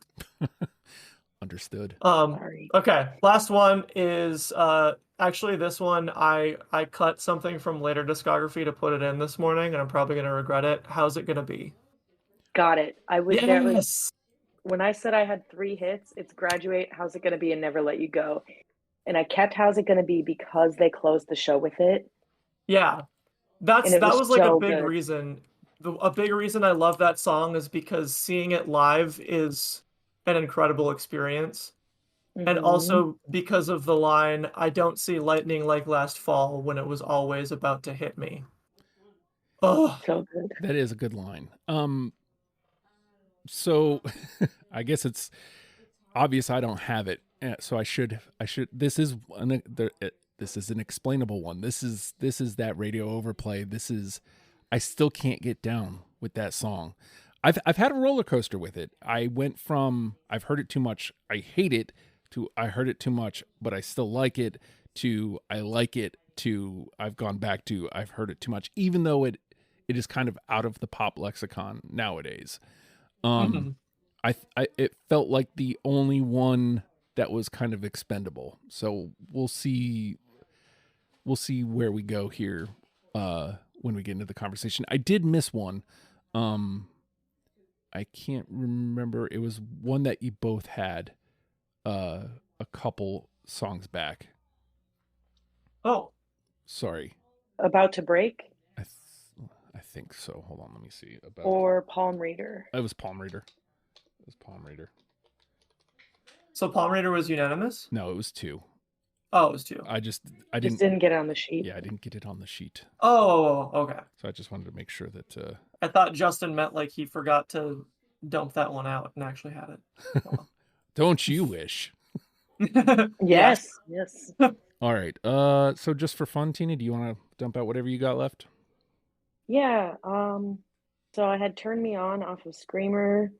S1: Understood.
S3: Sorry.
S2: Okay, last one is actually this one I cut something from later discography to put it in this morning, and I'm probably gonna regret it. How's It Gonna Be?
S3: Got it. I was
S2: Yes.
S3: there. When I said I had 3 hits, it's Graduate, How's It Gonna Be, and Never Let You Go. And I kept How's It Gonna Be because they closed the show with it.
S2: Yeah, that was like a big reason. A big reason I love that song is because seeing it live is an incredible experience. And also because of the line, I don't see lightning like last fall when it was always about to hit me. Oh,
S3: so good.
S1: That is a good line. So I guess it's obvious I don't have it. So I should, this is an explainable one. This is that radio overplay. I still can't get down with that song. I've had a roller coaster with it. I went from I've heard it too much, I hate it, to I heard it too much, but I still like it, to I like it, to I've gone back to I've heard it too much, even though it is kind of out of the pop lexicon nowadays. It felt like the only one that was kind of expendable. So we'll see we'll see where we go here when we get into the conversation. I did miss one. I can't remember. It was one that you both had a couple songs back.
S2: Oh,
S1: Sorry.
S3: About to Break
S1: I think so. Hold on, let me see.
S3: or Palm Reader.
S1: It was Palm Reader.
S2: so Palm Reader was unanimous?
S1: No, it was 2.
S2: Oh, it was 2.
S1: I
S3: Just
S1: didn't
S3: didn't get it on the sheet.
S1: Yeah, I didn't get it on the sheet.
S2: Oh, okay.
S1: So I just wanted to make sure that
S2: I thought Justin meant like he forgot to dump that one out and actually had it. Oh,
S1: don't you wish.
S2: well.
S3: Yes.
S1: All right. So just for fun, Tina, do you want to dump out whatever you got left?
S3: Yeah. So I had Turn Me On off of Screamer,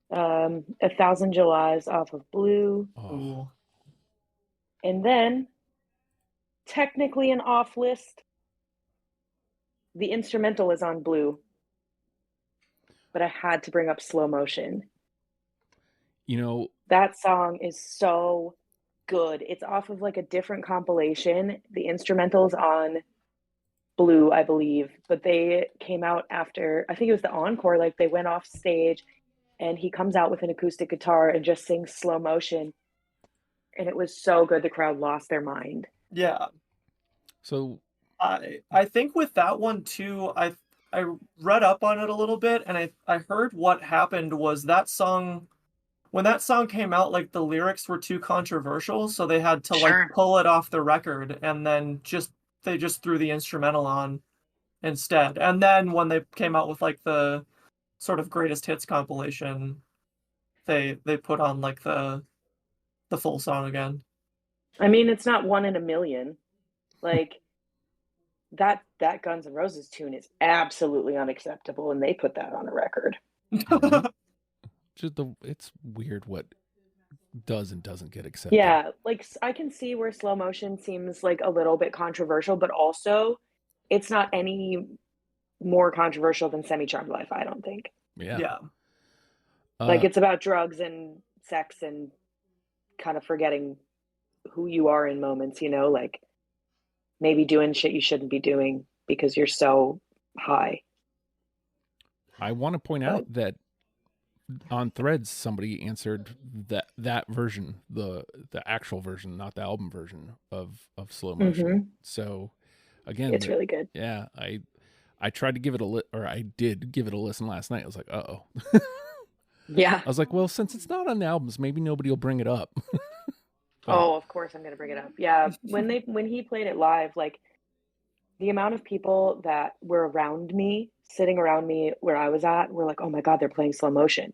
S3: 1,000 Julys off of Blue,
S1: Oh,
S2: Ooh.
S3: and then technically an off list. The instrumental is on Blue, but I had to bring up Slow Motion.
S1: you know,
S3: That song is so good. It's off of like a different compilation. The instrumental's on Blue, I believe, but they came out after, I think it was the encore, like they went off stage and he comes out with an acoustic guitar and just sings Slow Motion. And it was so good. The crowd lost their mind.
S2: Yeah.
S1: so
S2: I think with that one too, I read up on it a little bit and I heard what happened was that song when that song came out, like the lyrics were too controversial, so they had to like
S3: Sure.
S2: pull it off the record and then they just threw the instrumental on instead. And then when they came out with like the sort of greatest hits compilation, they put on like the full song again.
S3: I mean, it's not one in a million. Like that Guns N' Roses tune is absolutely unacceptable, and they put that on a record.
S1: it's weird what does and doesn't get accepted.
S3: Yeah, like I can see where Slow Motion seems like a little bit controversial, but also it's not any more controversial than Semi Charmed Life, I don't think.
S1: Yeah.
S2: Yeah.
S3: Like it's about drugs and sex and kind of forgetting who you are in moments, you know, like maybe doing shit you shouldn't be doing because you're so high.
S1: I want to point out that on Threads somebody answered that version, the actual version, not the album version of Slow Motion.
S3: Mm-hmm.
S1: So again,
S3: it's really good.
S1: Yeah, I tried to give it I did give it a listen last night. I was like, uh-oh.
S3: Yeah.
S1: I was like, well, since it's not on the albums, maybe nobody will bring it up.
S3: Oh, of course I'm gonna bring it up. Yeah. When he played it live, like the amount of people that were around me, sitting around me where I was at, were like, oh my God, they're playing Slow Motion.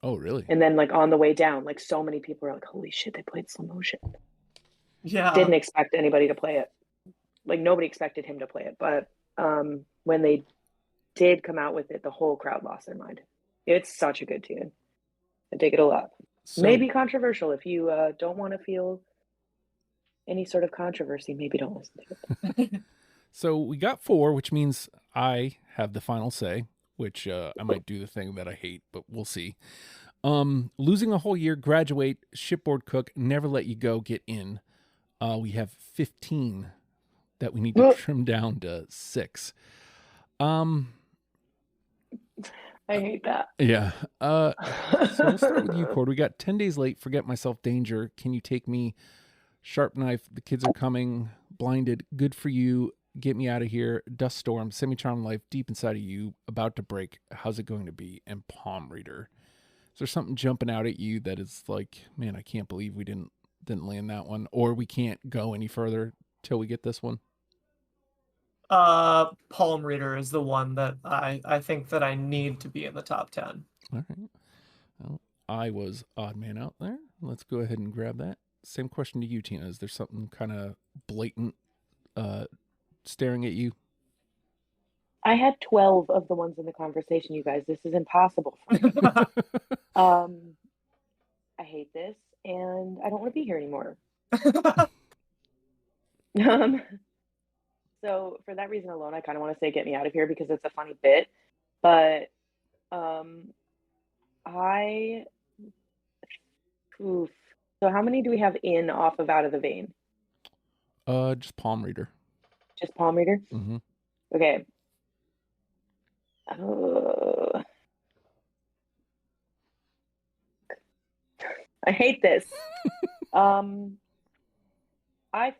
S1: Oh, really?
S3: And then like on the way down, like so many people were like, holy shit, they played Slow Motion.
S2: Yeah.
S3: Didn't expect anybody to play it. Like nobody expected him to play it. But when they did come out with it, the whole crowd lost their mind. It's such a good tune. I dig it a lot.
S1: So,
S3: Maybe controversial. If you don't want to feel any sort of controversy, maybe don't listen to it.
S1: So we got 4, which means I have the final say, which I might do the thing that I hate, but we'll see. Losing a whole year, Graduate, Shipboard Cook, Never Let You Go, Get In. We have 15 that we need to trim down to 6.
S3: I hate that.
S1: Yeah. So we'll start with you, Cord. We got 10 Days Late, Forget Myself, Danger, Can You Take Me, Sharp Knife, The Kids Are Coming, Blinded, Good For You, Get Me Out of Here, Dust Storm, Semi Charmed Life, Deep Inside of You, About to Break, How's It Going to Be, and Palm Reader. Is there something jumping out at you that is like, man, I can't believe we didn't land that one, or we can't go any further till we get this one?
S2: Palm Reader is the one that I think that I need to be in the top 10.
S1: All right. Well, I was odd man out there. Let's go ahead and grab that. Same question to you, Tina. Is there something kind of blatant staring at you?
S3: I had 12 of the ones in the conversation, you guys. This is impossible for me. I hate this, and I don't want to be here anymore. So for that reason alone, I kind of want to say Get Me Out of Here because it's a funny bit. But So how many do we have in off of Out of the Vein?
S1: Just palm reader.
S3: Just palm reader?
S1: Mm-hmm.
S3: Okay. I hate this. I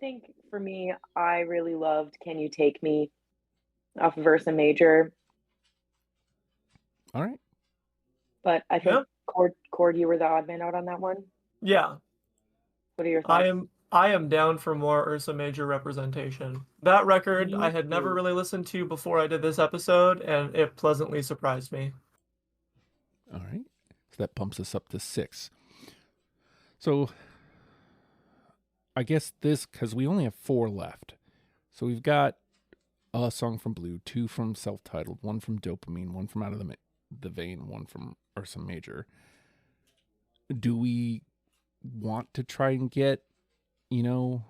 S3: think for me, I really loved Can You Take Me off of Versa Major,
S1: All right.
S3: but I think
S2: Yeah.
S3: Cord, you were the odd man out on that one.
S2: Yeah,
S3: What are your thoughts?
S2: I am down for more Ursa Major representation. That record
S3: Me
S2: I had never
S3: too.
S2: really listened to before I did this episode, and it pleasantly surprised me.
S1: All right. So that bumps us up to 6. So I guess because we only have 4 left. So we've got a song from Blue, 2 from Self-Titled, 1 from Dopamine, 1 from Out of the Vein, 1 from Ursa Major. Do we want to try and get, well,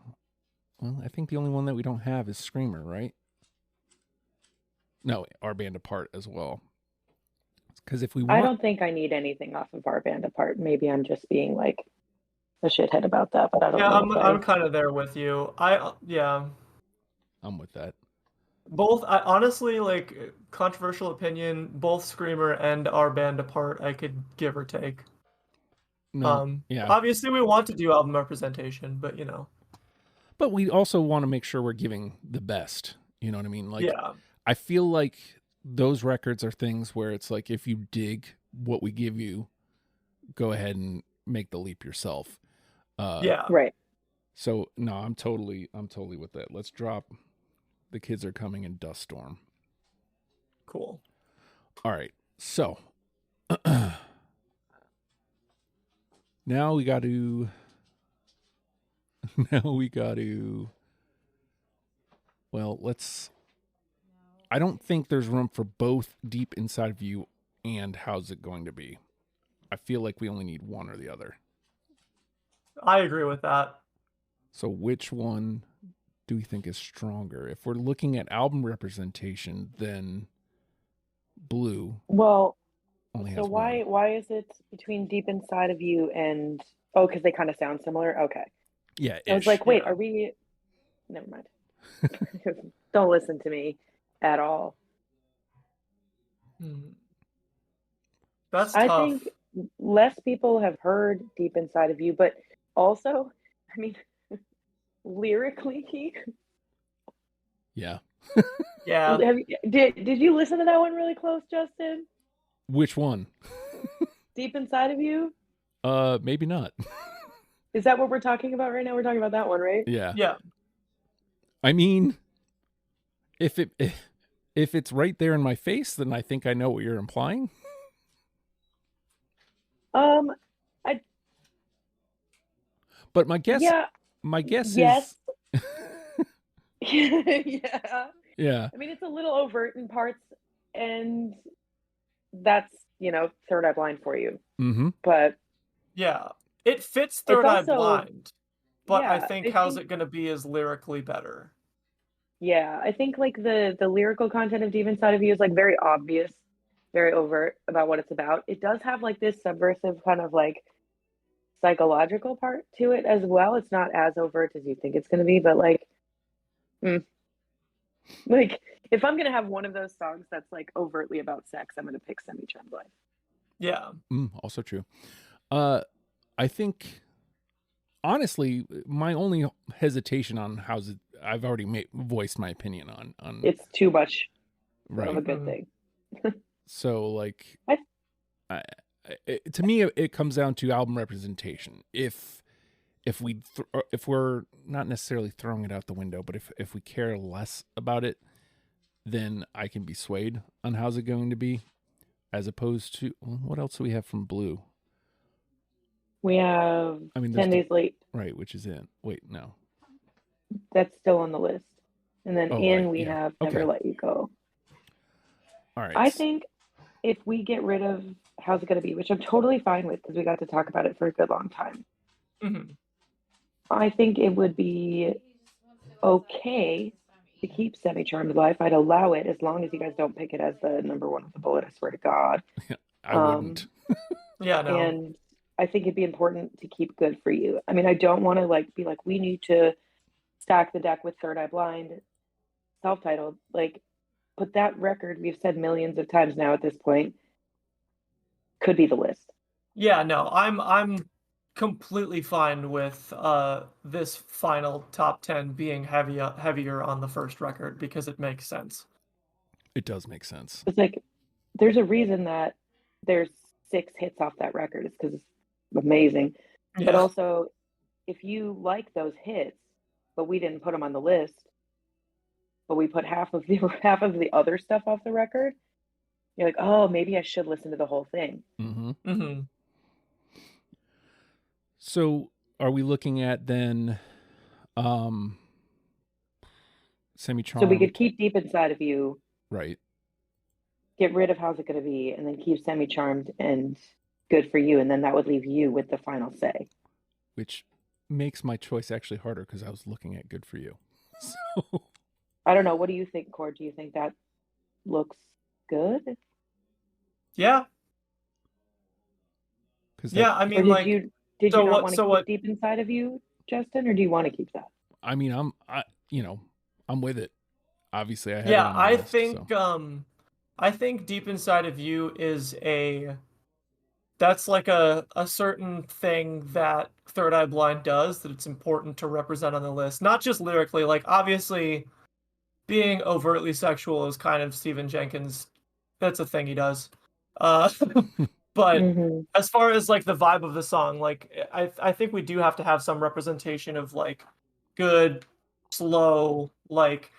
S1: I think the only one that we don't have is Screamer, right? No, Our Band Apart as well. Because if we want...
S3: I don't think I need anything off of Our Band Apart. Maybe I'm just being like a shithead about that, but I don't know.
S2: I'm kind of there with you. Yeah.
S1: I'm with that.
S2: Both, I honestly, like, controversial opinion, both Screamer and Our Band Apart, I could give or take.
S1: No, yeah.
S2: Obviously we want to do album representation, but
S1: But we also want to make sure we're giving the best. You know what I mean? Like,
S2: yeah.
S1: I feel like those records are things where it's like, if you dig what we give you, go ahead and make the leap yourself.
S2: Yeah.
S3: Right.
S1: So no, I'm totally with that. Let's drop The Kids Are Coming in Dust Storm.
S2: Cool.
S1: All right. So now we got to well, I don't think there's room for both Deep Inside of You and How's It Going to Be. I feel like we only need one or the other.
S2: I agree with that.
S1: So which one do we think is stronger? If we're looking at album representation, then Blue
S3: Well,
S1: only has
S3: so
S1: one.
S3: why is it between Deep Inside of You and because they kind of sound similar? Okay.
S1: Yeah,
S3: I was like, wait,
S2: yeah.
S3: are we? Never mind. Don't listen to me at all.
S2: That's
S3: I
S2: tough.
S3: think less people have heard Deep Inside of You, but also, I mean, lyrically,
S1: Yeah.
S2: Yeah.
S3: did you listen to that one really close, Justin?
S1: Which one?
S3: Deep Inside of You?
S1: Maybe not.
S3: Is that what we're talking about right now? We're talking about that one, right?
S1: Yeah.
S2: Yeah.
S1: I mean, if it's right there in my face, then I think I know what you're implying. But my guess
S3: yes.
S1: is
S3: Yeah.
S1: Yeah.
S3: I mean, it's a little overt in parts, and that's, Third Eye Blind for you.
S1: Mm-hmm.
S3: But
S2: yeah, it fits Third Eye
S3: also,
S2: Blind, but
S3: yeah,
S2: I think How's It Gonna Be is lyrically better.
S3: Yeah, I think like the lyrical content of Deep Inside of You is like very obvious, very overt about what it's about. It does have like this subversive kind of like psychological part to it as well. It's not as overt as you think it's going to be, but like if I'm going to have one of those songs that's like overtly about sex, I'm going to pick Semi-Charmed Life.
S2: Yeah.
S1: Also true. I think honestly, my only hesitation on How's It, I've already voiced my opinion on.
S3: It's too much
S1: right.
S3: of a good thing.
S1: So like, to me, it comes down to album representation. If we're not necessarily throwing it out the window, but if we care less about it, then I can be swayed on How's It Going to Be, as opposed to what else do we have from Blue?
S3: We have 10 Days Late.
S1: Right, which is in. Wait, no.
S3: That's still on the list. And then we have Never Let You Go.
S1: All right.
S3: I think if we get rid of How's It Gonna Be, which I'm totally fine with because we got to talk about it for a good long time.
S2: Mm-hmm.
S3: I think it would be okay to keep Semi-Charmed Life. I'd allow it as long as you guys don't pick it as the number one with the bullet, I swear to God.
S1: I wouldn't.
S2: Yeah, no.
S3: And I think it'd be important to keep Good For You. I mean, I don't want to like be like, we need to stack the deck with Third Eye Blind, self-titled. Like, but that record, we've said millions of times now at this point, could be the list.
S2: Yeah, no, I'm completely fine with this final top 10 being heavier on the first record because it makes sense.
S1: It does make sense.
S3: It's like there's a reason that there's 6 hits off that record. It's because it's amazing.
S2: Yeah.
S3: But also, if you like those hits, but we didn't put them on the list, but we put half of the other stuff off the record, you're like, oh, maybe I should listen to the whole thing.
S1: Mm-hmm.
S2: Mm-hmm.
S1: So are we looking at then Semi-Charmed?
S3: So we could keep Deep Inside of You,
S1: right,
S3: get rid of How's It Gonna Be, and then keep Semi-Charmed and Good For You, and then that would leave you with the final say.
S1: which makes my choice actually harder because I was looking at Good For You. So
S3: I don't know. What do you think, Cord? Do you think that looks good?
S2: Yeah. Yeah, I
S3: Or
S2: mean,
S3: did
S2: like,
S3: you
S2: so
S3: not
S2: what-
S3: want to
S2: so
S3: keep
S2: what-
S3: Deep Inside of You, Justin, or do you want to keep that?
S1: I mean, I'm with it. Obviously, I have
S2: yeah,
S1: it on my
S2: I
S1: list,
S2: think
S1: so.
S2: I think Deep Inside of You is that's like a certain thing that Third Eye Blind does that it's important to represent on the list. Not just lyrically, like obviously being overtly sexual is kind of Stephen Jenkins. That's a thing he does. But
S3: Mhm.
S2: as far as like the vibe of the song, like I think we do have to have some representation of like good, slow, like,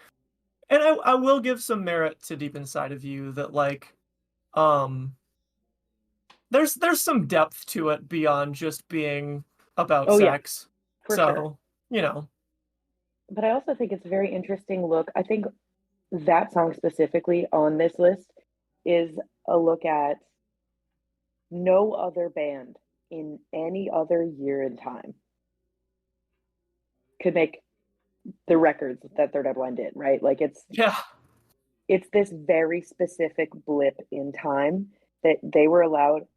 S2: and I will give some merit to Deep Inside of You that like there's some depth to it beyond just being about
S3: Oh, yeah.
S2: sex.
S3: For
S2: so,
S3: sure.
S2: you know.
S3: But I also think it's a very interesting look. I think that song specifically on this list is a look at no other band in any other year and time could make the records that Third Eye Blind did, right? Like it's
S2: Yeah.
S3: this very specific blip in time that they were allowed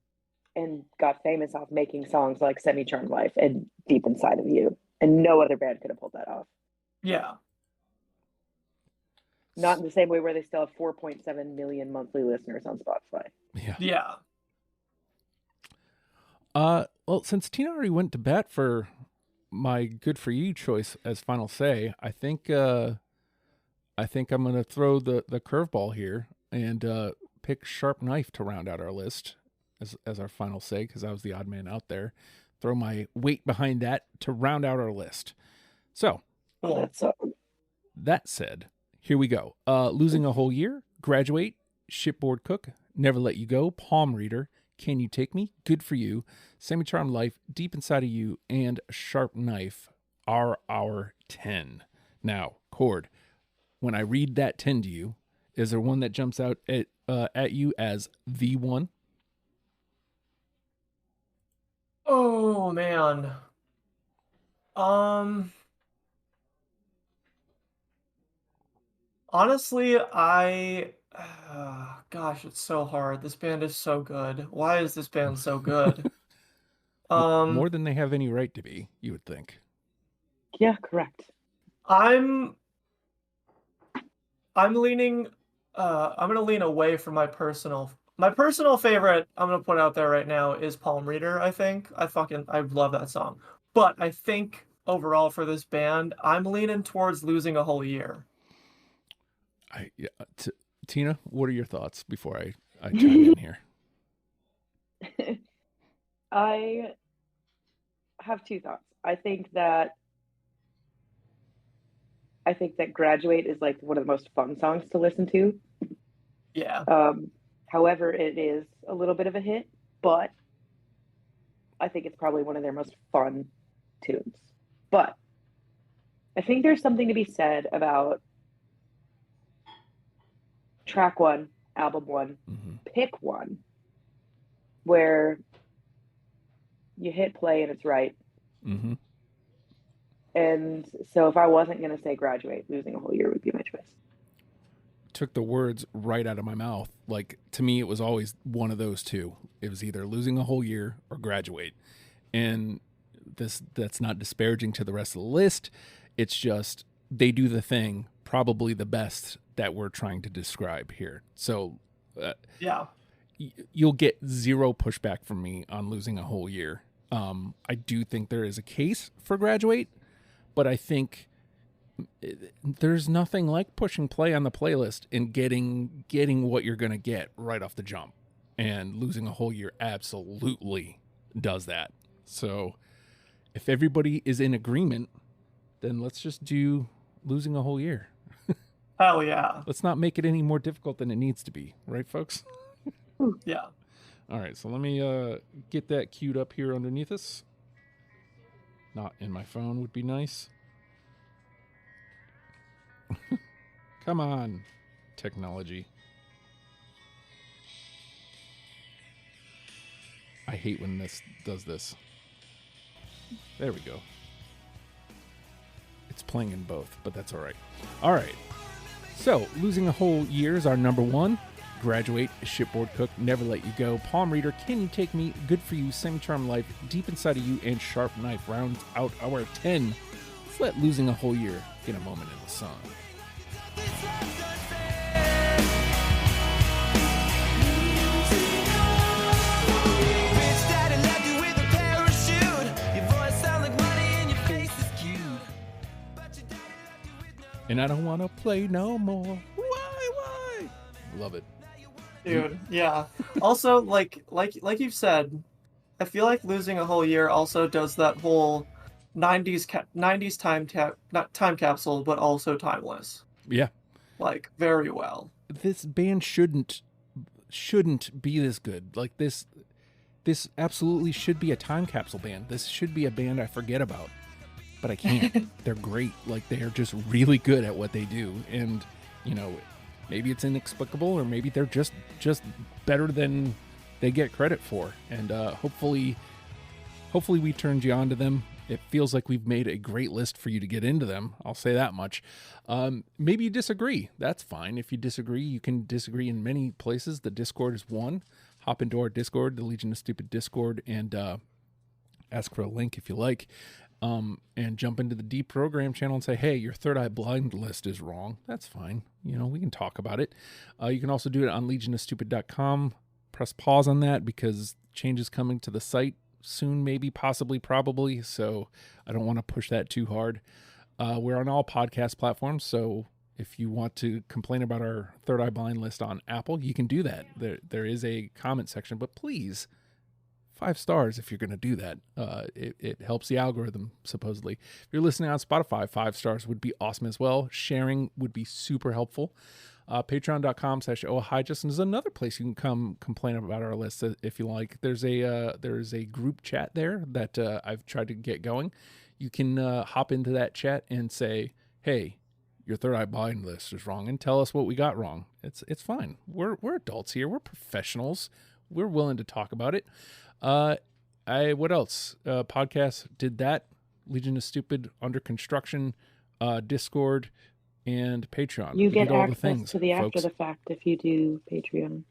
S3: and got famous off making songs like Semi-Charmed Life and Deep Inside of You. And no other band could have pulled that off.
S2: Yeah.
S3: Not in the same way where they still have 4.7 million monthly listeners on Spotify.
S1: Yeah.
S2: Yeah.
S1: Well, since Tina already went to bat for my Good For You choice as final say, I think I'm gonna throw the curveball here and pick Sharp Knife to round out our list as our final say, because I was the odd man out there. Throw my weight behind that to round out our list. So
S2: Cool.
S3: That's so
S1: that said, here we go. Losing a Whole Year, Graduate, Shipboard Cook, Never Let You Go, Palm Reader, Can You Take Me, Good For You, Semi-Charmed Life, Deep Inside of You, and Sharp Knife are our 10. Now, Cord, when I read that 10 to you, is there one that jumps out at you as the one?
S2: Oh man. Honestly, gosh, it's so hard. This band is so good. Why is this band so good?
S1: More than they have any right to be, you would think.
S3: yeah, correct.
S2: I'm leaning I'm gonna lean away from my personal favorite I'm gonna put out there right now is Palm Reader, I think. I love that song. But I think overall for this band, I'm leaning towards Losing a Whole Year.
S1: Tina, what are your thoughts before I chime in here?
S3: I have 2 thoughts. I think that Graduate is like one of the most fun songs to listen to.
S2: Yeah.
S3: However, it is a little bit of a hit, but I think it's probably one of their most fun tunes. But I think there's something to be said about track 1, album 1, pick 1, where you hit play and it's right.
S1: Mm-hmm.
S3: And so if I wasn't going to say Graduate, Losing a Whole Year would be my choice.
S1: Took the words right out of my mouth. Like, to me, it was always one of those two. It was either Losing a Whole Year or Graduate. And that's not disparaging to the rest of the list. It's just they do the thing probably the best that we're trying to describe here. So
S2: Yeah.
S1: You'll get zero pushback from me on losing a whole year. I do think there is a case for Graduate, but I think there's nothing like pushing play on the playlist and getting what you're going to get right off the jump. And losing a whole year absolutely does that. So if everybody is in agreement, then let's just do losing a whole year.
S2: Hell yeah.
S1: Let's not make it any more difficult than it needs to be. Right, folks?
S2: Yeah.
S1: All right, so let me get that queued up here underneath us. Not in my phone would be nice. Come on, technology. I hate when this does this. There we go. It's playing in both, but that's all right. All right. So, losing a whole year is our number one. Graduate, Shipboard Cook, Never Let You Go, Palm Reader, Can You Take Me, Good For You, Semi-Charmed Life, Deep Inside of You, and Sharp Knife rounds out our 10. Let's let losing a whole year get a moment in the sun. And I don't want to play no more. Why? Love it.
S2: Dude, yeah. Also, like you've said, I feel like losing a whole year also does that whole 90s time capsule, but also timeless.
S1: Yeah.
S2: Like, very well.
S1: This band shouldn't be this good. Like this absolutely should be a time capsule band. This should be a band I forget about. But I can't. They're great. Like, they are just really good at what they do. And, you know, maybe it's inexplicable, or maybe they're just better than they get credit for. And hopefully we turned you on to them. It feels like we've made a great list for you to get into them. I'll say that much. Maybe you disagree. That's fine. If you disagree, you can disagree in many places. The Discord is one. Hop into our Discord, the Legion of Stupid Discord, and ask for a link if you like. And jump into the deprogram channel and say, hey, your Third Eye Blind list is wrong. That's fine. You know, we can talk about it. You can also do it on legionofstupid.com. Press pause on that because change is coming to the site soon, maybe, possibly, probably. So I don't want to push that too hard. We're on all podcast platforms. So if you want to complain about our Third Eye Blind list on Apple, you can do that. There is a comment section, but please, 5 stars if you're going to do that. It helps the algorithm, supposedly. If you're listening on Spotify, 5 stars would be awesome as well. Sharing would be super helpful. Patreon.com/ohijustin is another place you can come complain about our list if you like. There's a group chat there that I've tried to get going. You can hop into that chat and say, hey, your Third Eye Blind list is wrong, and tell us what we got wrong. It's fine. We're adults here. We're professionals. We're willing to talk about it. What else? Podcast did that. Legion of Stupid under construction, Discord, and Patreon.
S3: You get
S1: all
S3: access
S1: the things,
S3: to the
S1: folks.
S3: after the fact if you do Patreon.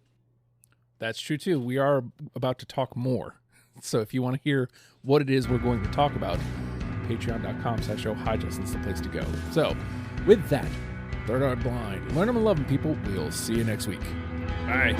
S1: That's true too. We are about to talk more. So if you want to hear what it is we're going to talk about, patreon.com/ohijustin is the place to go. So with that, Third Eye Blind, learn them and love them, people. We'll see you next week. Bye.